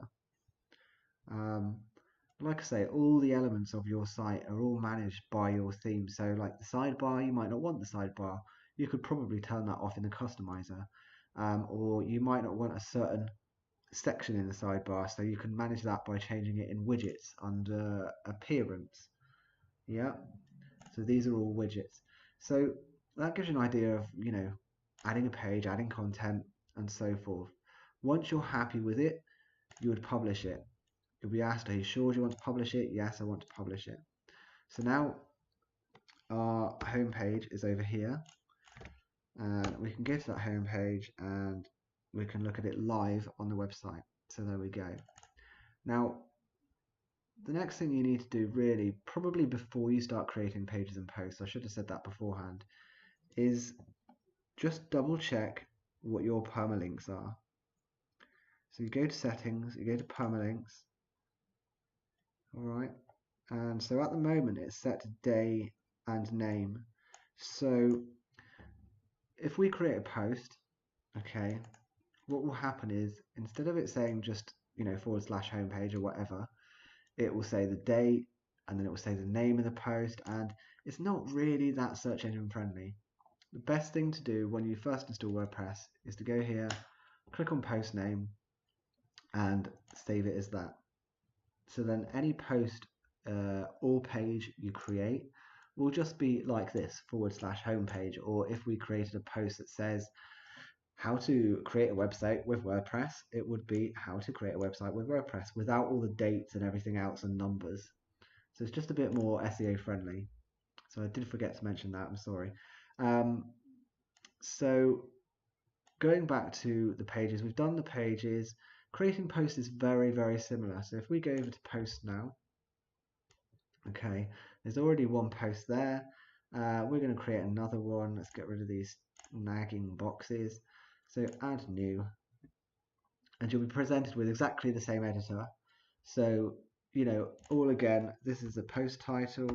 Like I say, all the elements of your site are all managed by your theme. So like the sidebar, you might not want the sidebar. You could probably turn that off in the customizer. Or you might not want a certain section in the sidebar, so you can manage that by changing it in widgets under appearance. Yeah, so these are all widgets. So that gives you an idea of adding a page, adding content, and so forth. Once you're happy with it, you would publish it. You'll be asked, are you sure you want to publish it? Yes, I want to publish it. So now our home page is over here, and we can go to that home page and we can look at it live on the website. So there we go. Now, the next thing you need to do really, probably before you start creating pages and posts, I should have said that beforehand, is just double check what your permalinks are. So you go to settings, you go to permalinks, alright, and so at the moment it's set to day and name. So if we create a post, okay, what will happen is instead of it saying just /homepage or whatever, it will say the day and then it will say the name of the post, and it's not really that search engine friendly. The best thing to do when you first install WordPress is to go here, click on post name, and save it as that. So then any post or page you create will just be like this /homepage, or if we created a post that says how to create a website with WordPress, it would be how to create a website with WordPress without all the dates and everything else and numbers. So it's just a bit more SEO friendly. So I did forget to mention that, I'm sorry. So going back to the pages, we've done the pages. Creating posts is very, very similar. So if we go over to posts now, okay, there's already one post there. We're going to create another one. Let's get rid of these nagging boxes. So add new, and you'll be presented with exactly the same editor. So, you know, all again, this is a post title,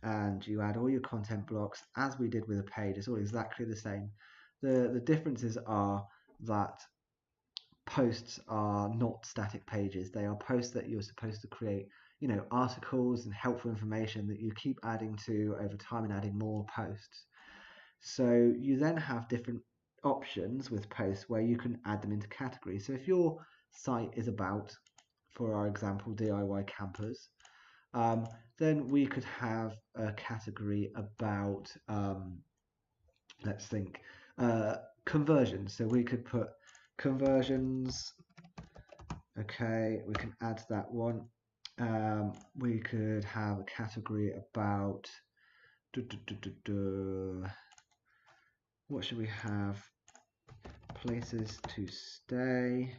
and you add all your content blocks as we did with a page. It's all exactly the same. The differences are that posts are not static pages. They are posts that you're supposed to create, you know, articles and helpful information that you keep adding to over time and adding more posts. So you then have different options with posts where you can add them into categories. So if your site is about, for our example, DIY campers, then we could have a category about, let's think, conversions. So we could put conversions. Okay, we can add that one. We could have a category about what should we have? Places to stay.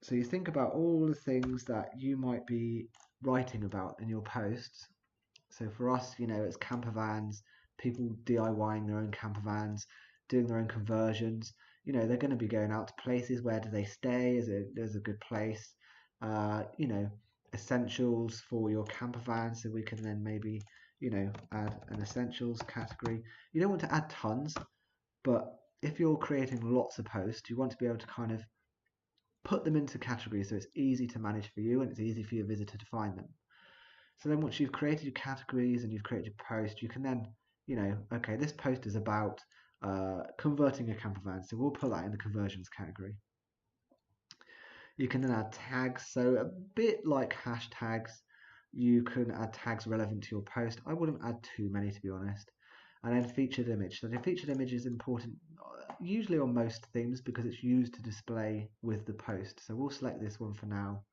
So you think about all the things that you might be writing about in your posts. So for us, you know, it's camper vans, people DIYing their own camper vans, doing their own conversions. You know, they're going to be going out to places. Where do they stay? Is a good place? You know, essentials for your camper van. So we can then maybe, you know, add an essentials category. You don't want to add tons, but if you're creating lots of posts, you want to be able to kind of put them into categories so it's easy to manage for you and it's easy for your visitor to find them. So then once you've created your categories and you've created your post, you can then, you know, okay, this post is about converting a camper van, so we'll put that in the conversions category. You can then add tags, so a bit like hashtags, you can add tags relevant to your post. I wouldn't add too many, to be honest. And then featured image. So the featured image is important usually on most themes because it's used to display with the post. So we'll select this one for now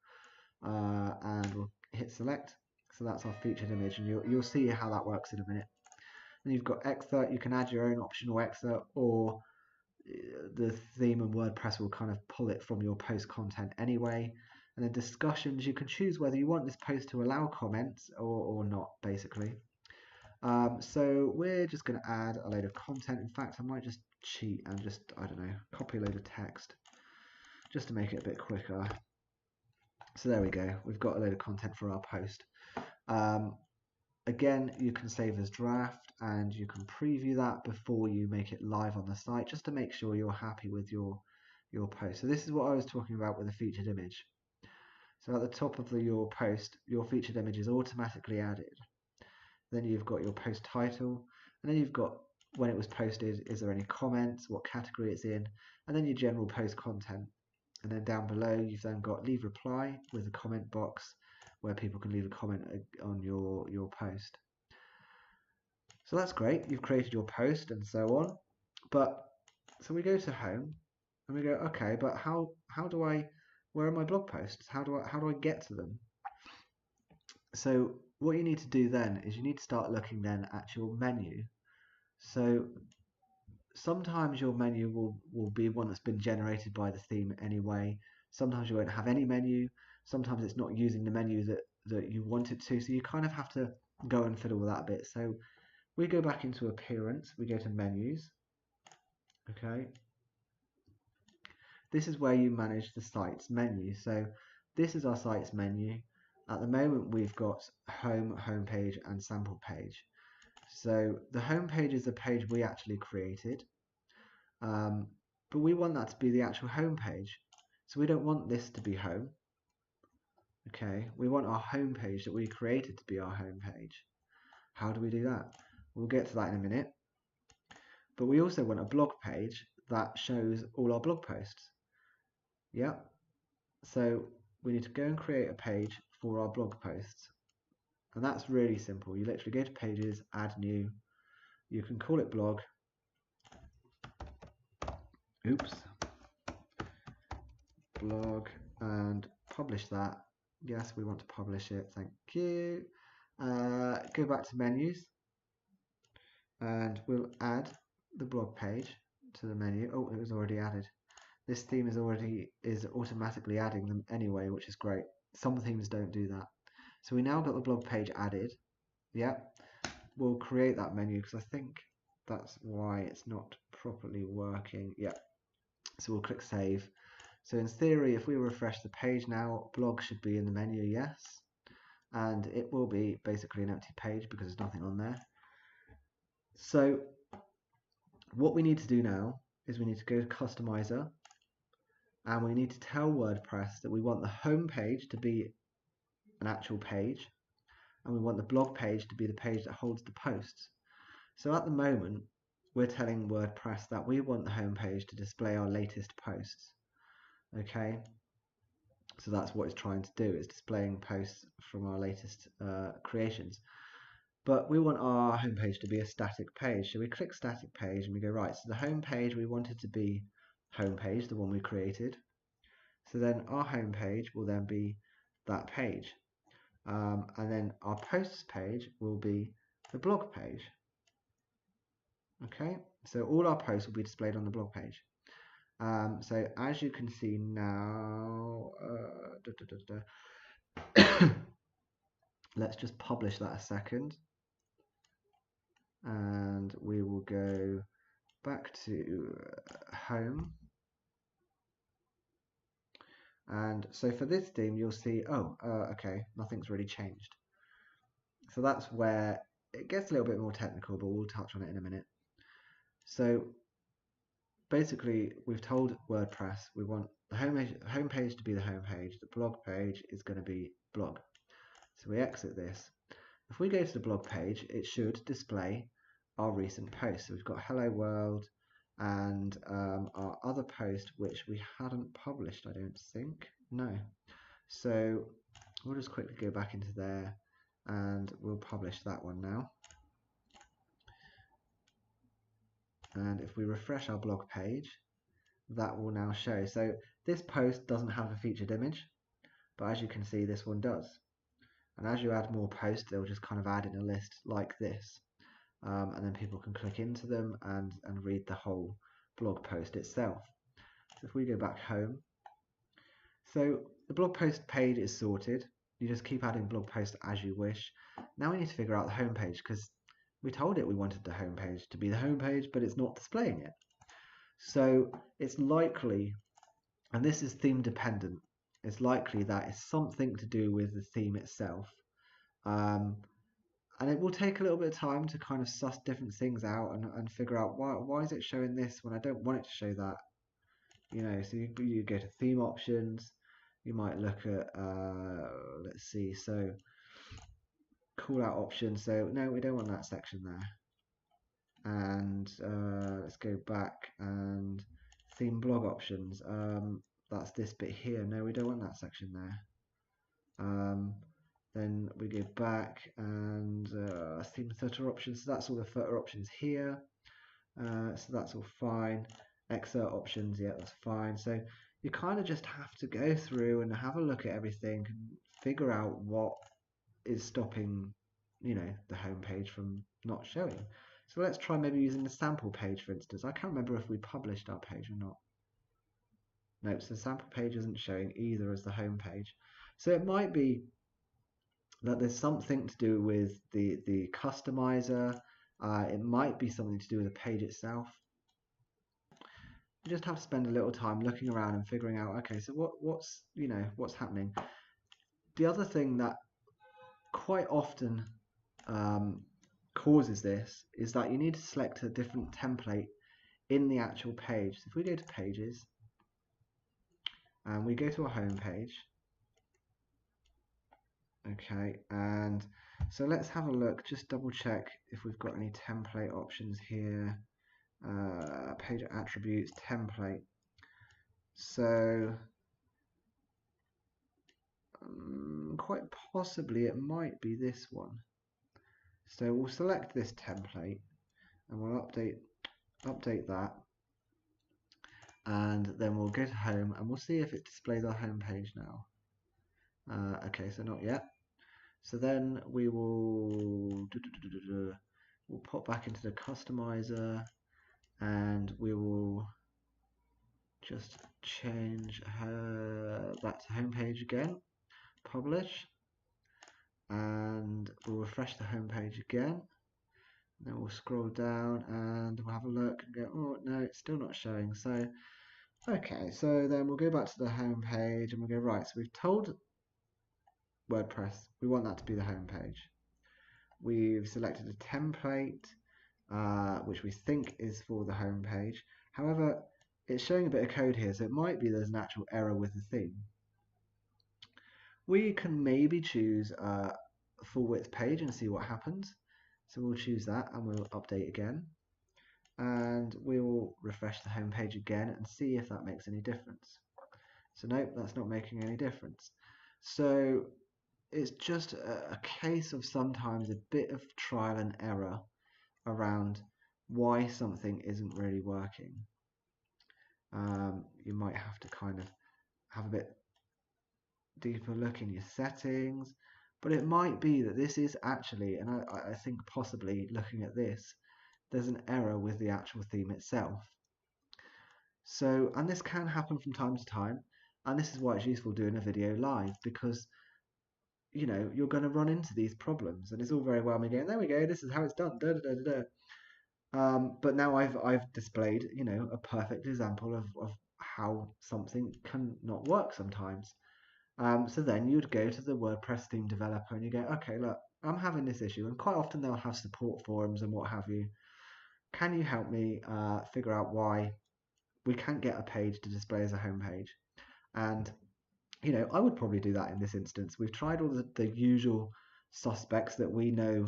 and we'll hit select. So that's our featured image, and you'll see how that works in a minute. Then you've got excerpt. You can add your own optional excerpt, or the theme and WordPress will kind of pull it from your post content anyway. And then discussions, you can choose whether you want this post to allow comments or not, basically. So we're just going to add a load of content. In fact, I might just cheat and just, I don't know, copy a load of text just to make it a bit quicker. So there we go. We've got a load of content for our post. Again, you can save as draft and you can preview that before you make it live on the site just to make sure you're happy with your post. So this is what I was talking about with a featured image. So at the top of your post, your featured image is automatically added. Then you've got your post title, and then you've got when it was posted, is there any comments, what category it's in, and then your general post content. And then down below, you've then got leave reply with a comment box where people can leave a comment on your post. So that's great. You've created your post and so on. But so we go to home and we go, okay, but where are my blog posts? How do I get to them? So what you need to do then is you need to start looking then at your menu. So sometimes your menu will be one that's been generated by the theme anyway. Sometimes you won't have any menu. Sometimes it's not using the menu that you want it to. So you kind of have to go and fiddle with that a bit. So we go back into appearance. We go to menus. Okay. This is where you manage the site's menu. So this is our site's menu. At the moment, we've got home, homepage, and sample page. So the home page is the page we actually created, but we want that to be the actual home page. So we don't want this to be home. Okay, we want our home page that we created to be our home page. How do we do that? We'll get to that in a minute. But we also want a blog page that shows all our blog posts. Yeah, so we need to go and create a page for our blog posts. And that's really simple. You literally go to pages, add new. You can call it blog. Oops. Blog, and publish that. Yes, we want to publish it. Thank you. Go back to menus, and we'll add the blog page to the menu. Oh, it was already added. This theme is automatically adding them anyway, which is great. Some themes don't do that. So we now got the blog page added. Yep. We'll create that menu because I think that's why it's not properly working. Yep. So we'll click save. So in theory, if we refresh the page now, blog should be in the menu, yes. And it will be basically an empty page because there's nothing on there. So what we need to do now is we need to go to Customizer, and we need to tell WordPress that we want the home page to be an actual page, and we want the blog page to be the page that holds the posts. So at the moment, we're telling WordPress that we want the home page to display our latest posts. Okay, so that's what it's trying to do, is displaying posts from our latest creations. But we want our home page to be a static page. So we click static page and we go, right, so the home page we want it to be home page, the one we created. So then our home page will then be that page. And then our posts page will be the blog page. Okay, so all our posts will be displayed on the blog page. So as you can see now, let's just publish that a second, and we will go back to home. And so for this theme, you'll see, okay, nothing's really changed. So that's where it gets a little bit more technical, but we'll touch on it in a minute. So basically, we've told WordPress we want the home page to be the home page. The blog page is going to be blog. So we exit this. If we go to the blog page, it should display our recent posts. So we've got Hello World and our other post, which we hadn't published, I don't think. No. So we'll just quickly go back into there and we'll publish that one now. And if we refresh our blog page, that will now show. So this post doesn't have a featured image, but as you can see, this one does. And as you add more posts, they'll just kind of add in a list like this. And then people can click into them and read the whole blog post itself. So if we go back home, so the blog post page is sorted. You just keep adding blog posts as you wish. Now we need to figure out the home page, because we told it we wanted the home page to be the home page, but it's not displaying it. So it's likely, and this is theme dependent, it's likely that it's something to do with the theme itself. And it will take a little bit of time to kind of suss different things out and figure out why is it showing this when I don't want it to show that. You know, so you go to theme options, you might look at, let's see, so call out options. So no, we don't want that section there. And let's go back and theme blog options. That's this bit here. No, we don't want that section there. Then we go back and theme footer options. So that's all the footer options here. So that's all fine. Excerpt options, yeah, that's fine. So you kind of just have to go through and have a look at everything and figure out what is stopping, you know, the home page from not showing. So let's try maybe using the sample page, for instance. I can't remember if we published our page or not. No, so the sample page isn't showing either as the home page. So it might be that there's something to do with the customizer. It might be something to do with the page itself. You just have to spend a little time looking around and figuring out, okay, so what's happening. The other thing that quite often causes this is that you need to select a different template in the actual page. So if we go to pages and we go to our home page, Okay, and so let's have a look, just double check if we've got any template options here. Page attributes, template. So quite possibly it might be this one. So we'll select this template and we'll update that, and then we'll go to home and we'll see if it displays our home page now. Okay, so not yet. So then we will we'll pop back into the customizer and we will just change that to home page again, publish, and we'll refresh the home page again. Then we'll scroll down and we'll have a look and go, oh no, it's still not showing. So okay, so then we'll go back to the home page and we'll go, right, so we've told WordPress we want that to be the home page. We've selected a template which we think is for the home page. However, it's showing a bit of code here, so it might be there's an actual error with the theme. We can maybe choose a full width page and see what happens. So we'll choose that and we'll update again. And we will refresh the home page again and see if that makes any difference. So nope, that's not making any difference. So it's just a case of sometimes a bit of trial and error around why something isn't really working. You might have to kind of have a bit deeper look in your settings, but it might be that this is actually, and I think possibly looking at this, there's an error with the actual theme itself. So, and this can happen from time to time, and this is why it's useful doing a video live, because you know you're going to run into these problems, and it's all very well me going, there we go, this is how it's done, da da da da da. But now I've displayed, you know, a perfect example of how something can not work sometimes. So then you'd go to the WordPress theme developer and you go, okay, look, I'm having this issue, and quite often they'll have support forums and what have you. Can you help me figure out why we can't get a page to display as a home page? And you know, I would probably do that in this instance. We've tried all the usual suspects that we know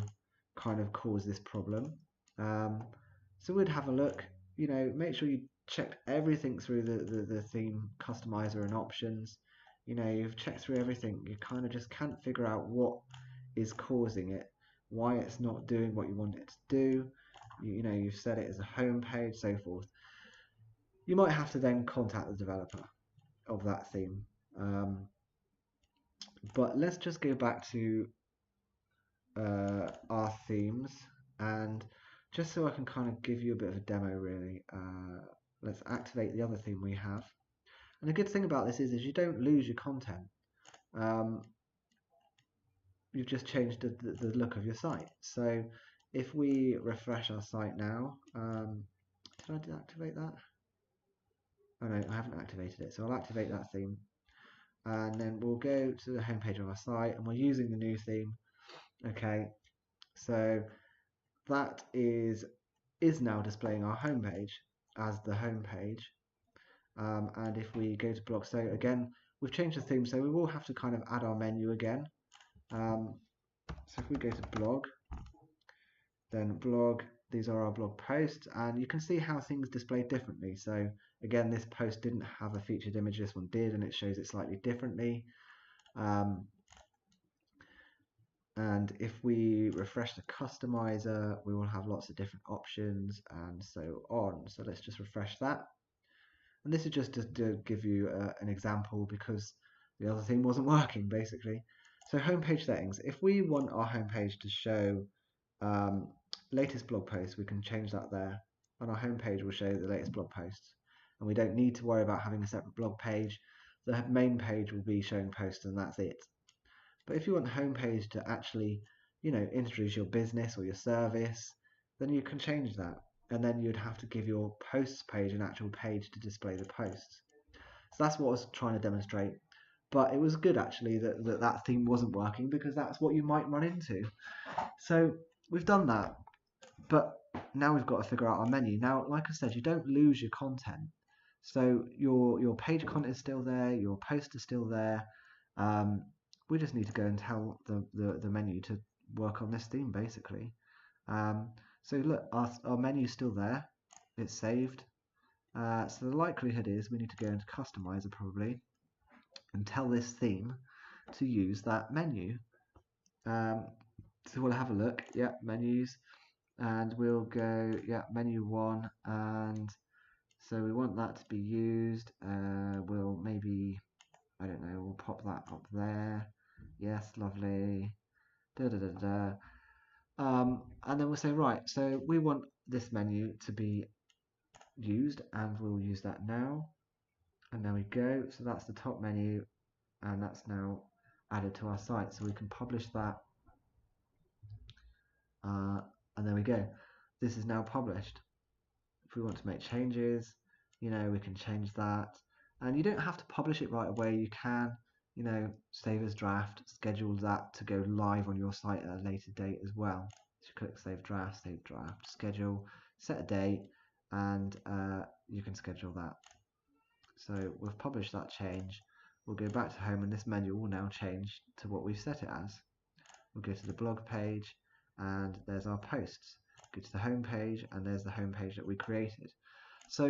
kind of cause this problem. So we'd have a look, you know, make sure you checked everything through the theme customizer and options. You know, you've checked through everything. You kind of just can't figure out what is causing it, why it's not doing what you want it to do. You know, you've set it as a home page, so forth. You might have to then contact the developer of that theme. But let's just go back to our themes, and just so I can kind of give you a bit of a demo really, let's activate the other theme we have. And the good thing about this is you don't lose your content. You've just changed the look of your site. So if we refresh our site now, did I deactivate that? Oh no, I haven't activated it, so I'll activate that theme. And then we'll go to the homepage of our site, and we're using the new theme. Okay, so that is now displaying our homepage as the homepage. And if we go to blog, so again, we've changed the theme, so we will have to kind of add our menu again. So if we go to blog, then blog, these are our blog posts, and you can see how things display differently. So again, this post didn't have a featured image, this one did, and it shows it slightly differently. And if we refresh the customizer, we will have lots of different options and so on. So let's just refresh that. And this is just to give you an example, because the other thing wasn't working basically. So homepage settings, if we want our homepage to show latest blog posts, we can change that there. And our homepage will show the latest blog posts. And we don't need to worry about having a separate blog page. The main page will be showing posts and that's it. But if you want the homepage to actually, you know, introduce your business or your service, then you can change that. And then you'd have to give your posts page an actual page to display the posts. So that's what I was trying to demonstrate. But it was good actually that theme wasn't working, because that's what you might run into. So we've done that, but now we've got to figure out our menu. Now, like I said, you don't lose your content. So your page content is still there, your post is still there. we just need to go and tell the menu to work on this theme basically. So look, our menu's still there, it's saved. So the likelihood is we need to go into Customizer probably and tell this theme to use that menu. So we'll have a look, yeah, menus, and we'll go, yeah, menu 1, and so we want that to be used. We'll maybe, I don't know, we'll pop that up there. Yes, lovely. Da da da da. And then we'll say, right, so we want this menu to be used, and we'll use that now. And there we go. So that's the top menu, and that's now added to our site. So we can publish that, and there we go. This is now published. If we want to make changes, you know, we can change that. And you don't have to publish it right away. You can, you know, save as draft, schedule that to go live on your site at a later date as well. So you click save draft, schedule, set a date, and you can schedule that. So we've published that change. We'll go back to home, and this menu will now change to what we've set it as. We'll go to the blog page, and there's our posts. Go to the home page, and there's the home page that we created. So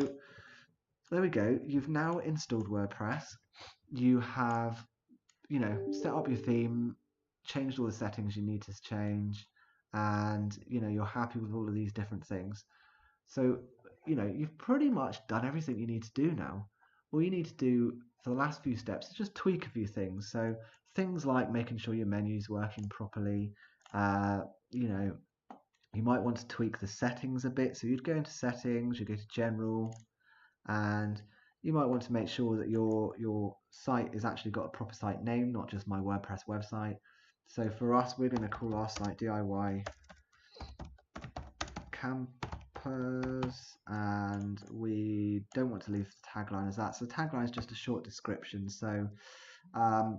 there we go. You've now installed WordPress. You have, you know, set up your theme, changed all the settings you need to change, and you know you're happy with all of these different things. So you know you've pretty much done everything you need to do now. All you need to do for the last few steps is just tweak a few things. So things like making sure your menu's working properly. You know, you might want to tweak the settings a bit. So you'd go into settings, you go to general, and you might want to make sure that your site has actually got a proper site name, not just my WordPress website. So for us, we're going to call our site DIY Campers, and we don't want to leave the tagline as that. So the tagline is just a short description. So our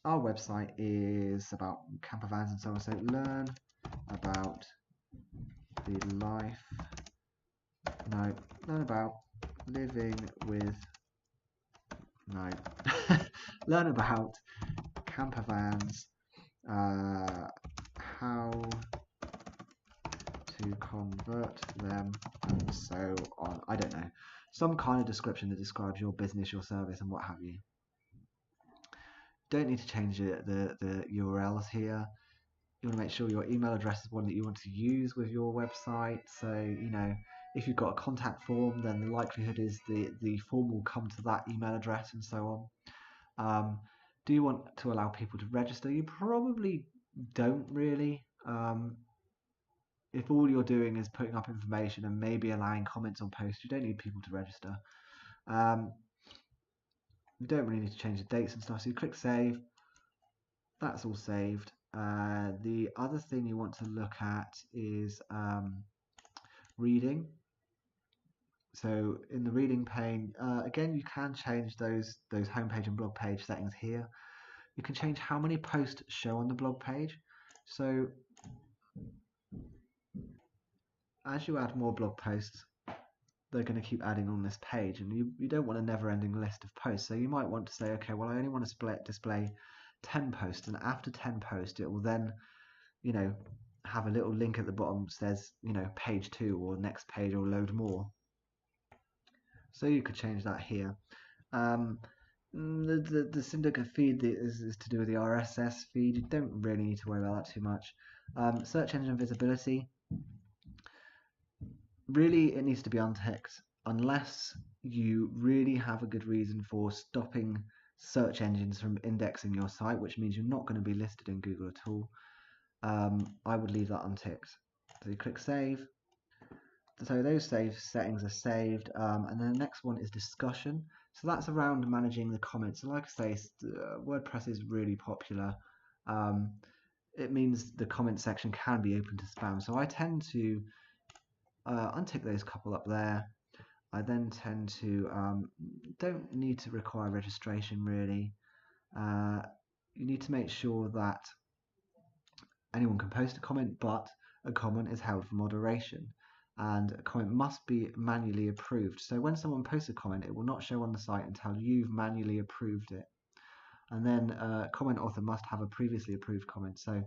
website is about camper vans and so on. So learn about the life. No, learn about living with. No, learn about camper vans. How to convert them, and so on. I don't know. Some kind of description that describes your business, your service, and what have you. Don't need to change the URLs here. You want to make sure your email address is one that you want to use with your website. So, you know, if you've got a contact form, then the likelihood is the form will come to that email address and so on. Do you want to allow people to register? You probably don't really. If all you're doing is putting up information and maybe allowing comments on posts, you don't need people to register. You don't really need to change the dates and stuff, so you click save. That's all saved. The other thing you want to look at is reading. So in the reading pane, again, you can change those homepage and blog page settings here. You can change how many posts show on the blog page. So as you add more blog posts, they're going to keep adding on this page, and you don't want a never-ending list of posts. So you might want to say, okay, well, I only want to display 10 posts, and after 10 posts, it will then, you know, have a little link at the bottom that says, you know, page 2 or next page or load more. So you could change that here. The syndicate feed is to do with the RSS feed. You don't really need to worry about that too much. Search engine visibility. Really, it needs to be unticked unless you really have a good reason for stopping search engines from indexing your site, which means you're not going to be listed in Google at all. I would leave that unticked. So you click save. So those settings are saved, and then the next one is discussion. So that's around managing the comments. So like I say, WordPress is really popular. It means the comment section can be open to spam. So I tend to untick those couple up there. I then tend to don't need to require registration really. You need to make sure that anyone can post a comment, but a comment is held for moderation, and a comment must be manually approved. So when someone posts a comment, it will not show on the site until you've manually approved it. And then comment author must have a previously approved comment. So,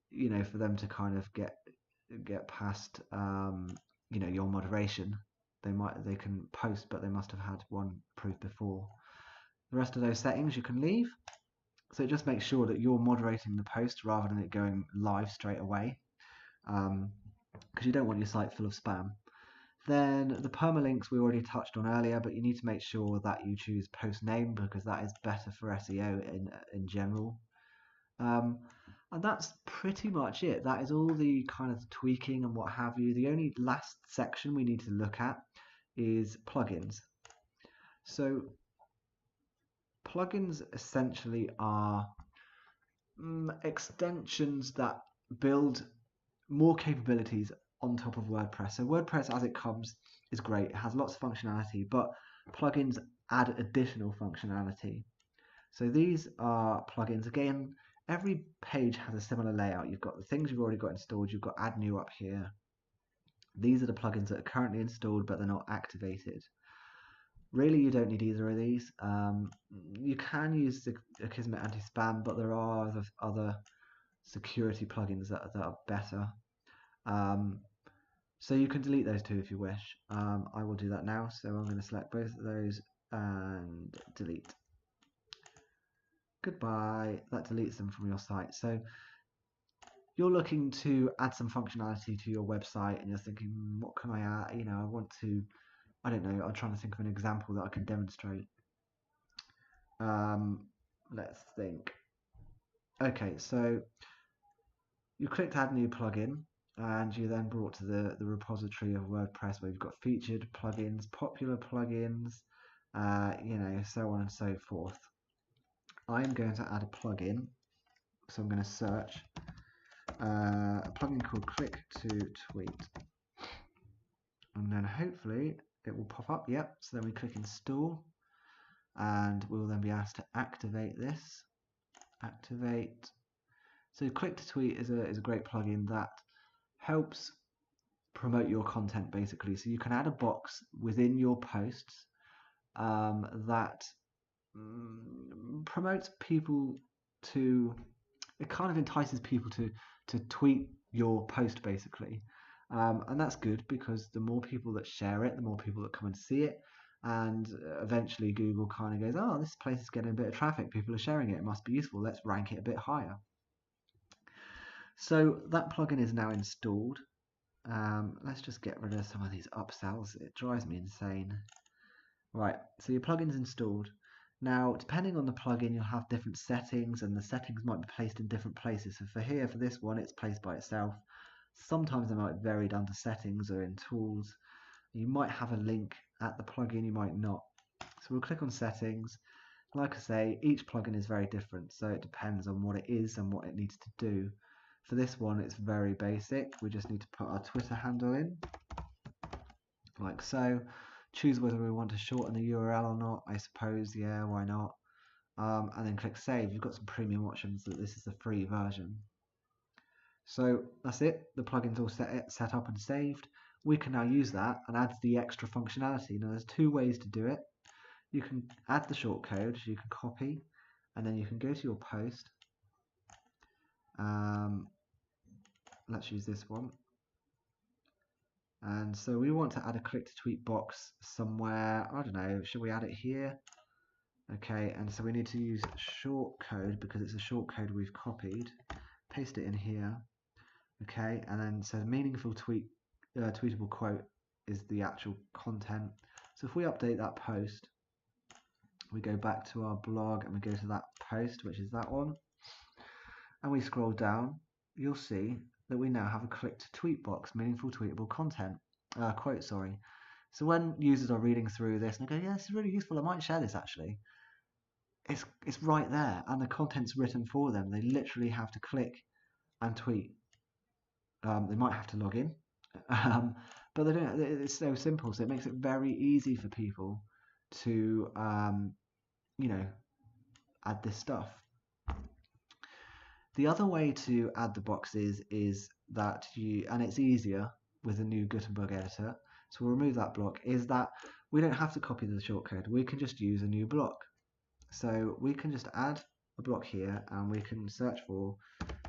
you know, for them to kind of get past, you know, your moderation, they can post, but they must have had one approved before. The rest of those settings you can leave. So it just makes sure that you're moderating the post rather than it going live straight away, because you don't want your site full of spam. Then the permalinks we already touched on earlier, but you need to make sure that you choose post name because that is better for SEO in general. And that's pretty much it. That is all the kind of tweaking and what have you. The only last section we need to look at is plugins. So plugins essentially are extensions that build more capabilities on top of WordPress. So WordPress as it comes is great. It has lots of functionality, but plugins add additional functionality. So these are plugins. Again, every page has a similar layout. You've got the things you've already got installed. You've got add new up here. These are the plugins that are currently installed, but they're not activated. Really, you don't need either of these. You can use the Akismet anti-spam, but there are other security plugins that are better. So you can delete those two if you wish. I will do that now. So I'm going to select both of those and delete. Goodbye. That deletes them from your site. So you're looking to add some functionality to your website and you're thinking, what can I add? You know, I want to, I don't know, I'm trying to think of an example that I can demonstrate. Let's think. Okay, so you clicked add new plugin and you're then brought to the repository of WordPress where you've got featured plugins, popular plugins, you know, so on and so forth. I'm going to add a plugin, so I'm going to search a plugin called Click to Tweet, and then hopefully it will pop up. Yep. So then we click install, and we'll then be asked to activate this. Activate. So Click to Tweet is a great plugin that helps promote your content basically. So you can add a box within your posts that promotes people to, it kind of entices people to tweet your post basically. And that's good because the more people that share it, the more people that come and see it, and eventually Google kind of goes, oh, this place is getting a bit of traffic, people are sharing it, it must be useful, let's rank it a bit higher. So that plugin is now installed. Let's just get rid of some of these upsells, it drives me insane. Right, so your plugin's installed. Now, depending on the plugin, you'll have different settings, and the settings might be placed in different places. So for this one, it's placed by itself. Sometimes they might be varied under settings or in tools. You might have a link at the plugin, you might not. So we'll click on settings. Like I say, each plugin is very different, so it depends on what it is and what it needs to do. For this one, it's very basic. We just need to put our Twitter handle in, like so. Choose whether we want to shorten the URL or not, I suppose, yeah, why not? And then click save. You've got some premium options, that this is the free version. So that's it, the plugin's all set up and saved. We can now use that and add the extra functionality. Now there's two ways to do it. You can add the shortcode, so you can copy, and then you can go to your post. Let's use this one. And so we want to add a click to tweet box somewhere, I don't know, should we add it here? Okay, and so we need to use shortcode because it's a shortcode we've copied. Paste it in here. Okay, and then so the meaningful tweetable quote is the actual content. So if we update that post, we go back to our blog and we go to that post, which is that one, and we scroll down, you'll see that we now have a click to tweet box, meaningful tweetable content, quote, sorry. So when users are reading through this and they go, yeah, this is really useful, I might share this actually, it's right there and the content's written for them. They literally have to click and tweet. They might have to log in, but they don't, it's so simple, so it makes it very easy for people to, you know, add this stuff. The other way to add the boxes is that and it's easier with the new Gutenberg editor, so we'll remove that block, is that we don't have to copy the shortcode, we can just use a new block. So we can just add a block here, and we can search for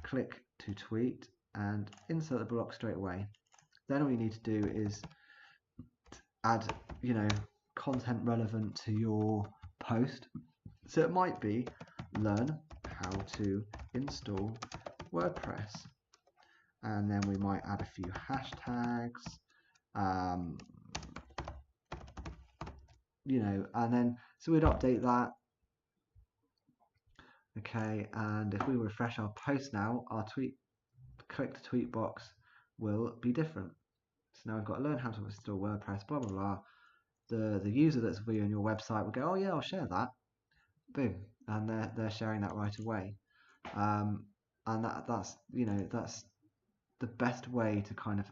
click to tweet and insert the block straight away. Then all you need to do is add, content relevant to your post. So it might be learn how to install WordPress, and then we might add a few hashtags, and then so we'd update that. Okay, and if we refresh our post now, our click to tweet box will be different. So now we've got learn how to install WordPress, blah blah blah. The user that's viewing your website will go, oh yeah, I'll share that. Boom, and they're sharing that right away. And that's the best way to kind of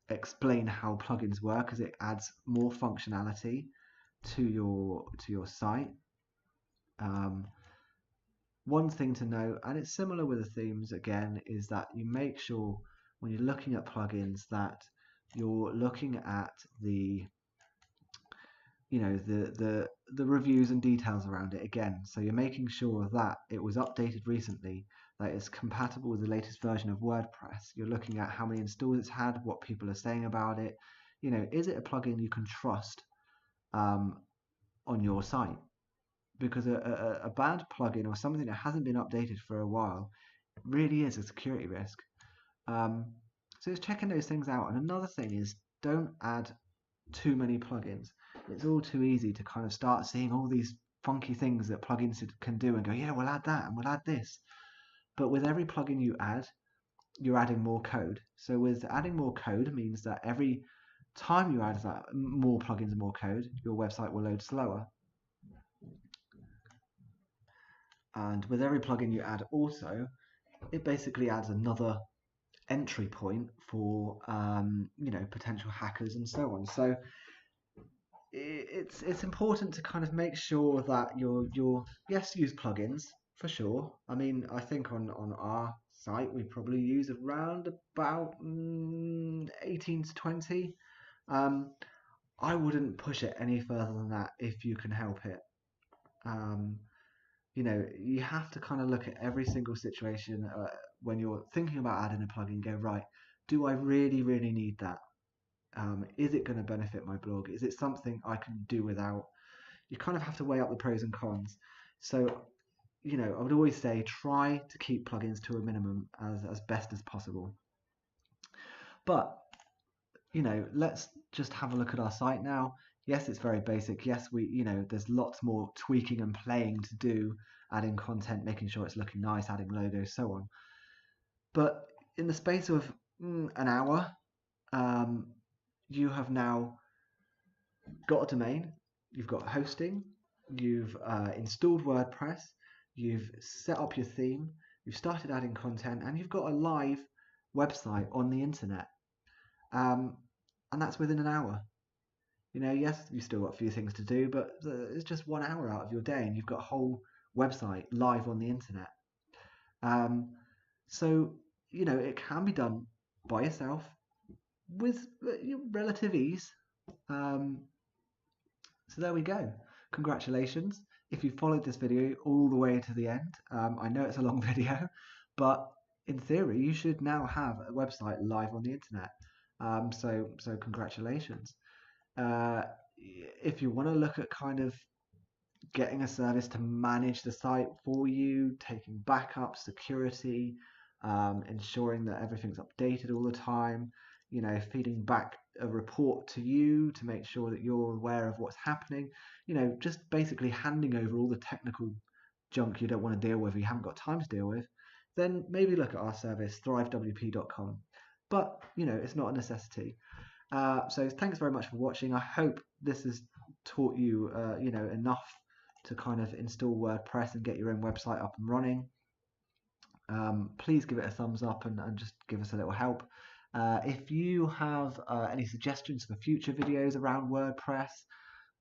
explain how plugins work, because it adds more functionality to your site. One thing to note, and it's similar with the themes again, is that you make sure when you're looking at plugins that you're looking at the reviews and details around it again. So you're making sure that it was updated recently, that it's compatible with the latest version of WordPress. You're looking at how many installs it's had, what people are saying about it. Is it a plugin you can trust on your site? Because a bad plugin or something that hasn't been updated for a while really is a security risk. So it's checking those things out. And another thing is, don't add too many plugins. It's all too easy to kind of start seeing all these funky things that plugins can do and go, yeah, we'll add that and we'll add this. But with every plugin you add, you're adding more code. So with adding more code means that every time you add that more plugins and more code, your website will load slower. And with every plugin you add also, it basically adds another entry point for potential hackers and so on. So it's important to kind of make sure that you're yes, use plugins for sure. I mean, I think on our site we probably use around about 18 to 20. I wouldn't push it any further than that if you can help it. You have to kind of look at every single situation when you're thinking about adding a plugin and go, right, do I really, really need that? Is it going to benefit my blog? Is it something I can do without? You kind of have to weigh up the pros and cons. So, I would always say try to keep plugins to a minimum as best as possible. But, let's just have a look at our site now. Yes, it's very basic. Yes, there's lots more tweaking and playing to do, adding content, making sure it's looking nice, adding logos, so on. But in the space of an hour, you have now got a domain, you've got hosting, you've installed WordPress, you've set up your theme, you've started adding content, and you've got a live website on the internet. And that's within an hour. Yes, you've still got a few things to do, but it's just 1 hour out of your day and you've got a whole website live on the internet. So, it can be done by yourself with relative ease. So there we go. Congratulations. If you followed this video all the way to the end, I know it's a long video, but in theory, you should now have a website live on the internet. So congratulations. If you want to look at kind of getting a service to manage the site for you, taking backup, security, ensuring that everything's updated all the time, feeding back a report to you to make sure that you're aware of what's happening, just basically handing over all the technical junk you don't want to deal with, you haven't got time to deal with, then maybe look at our service, thrivewp.com. But, it's not a necessity. So thanks very much for watching. I hope this has taught you, enough to kind of install WordPress and get your own website up and running. Please give it a thumbs up and just give us a little help. If you have any suggestions for future videos around WordPress,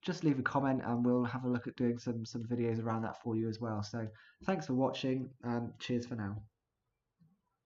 just leave a comment and we'll have a look at doing some videos around that for you as well. So thanks for watching and cheers for now.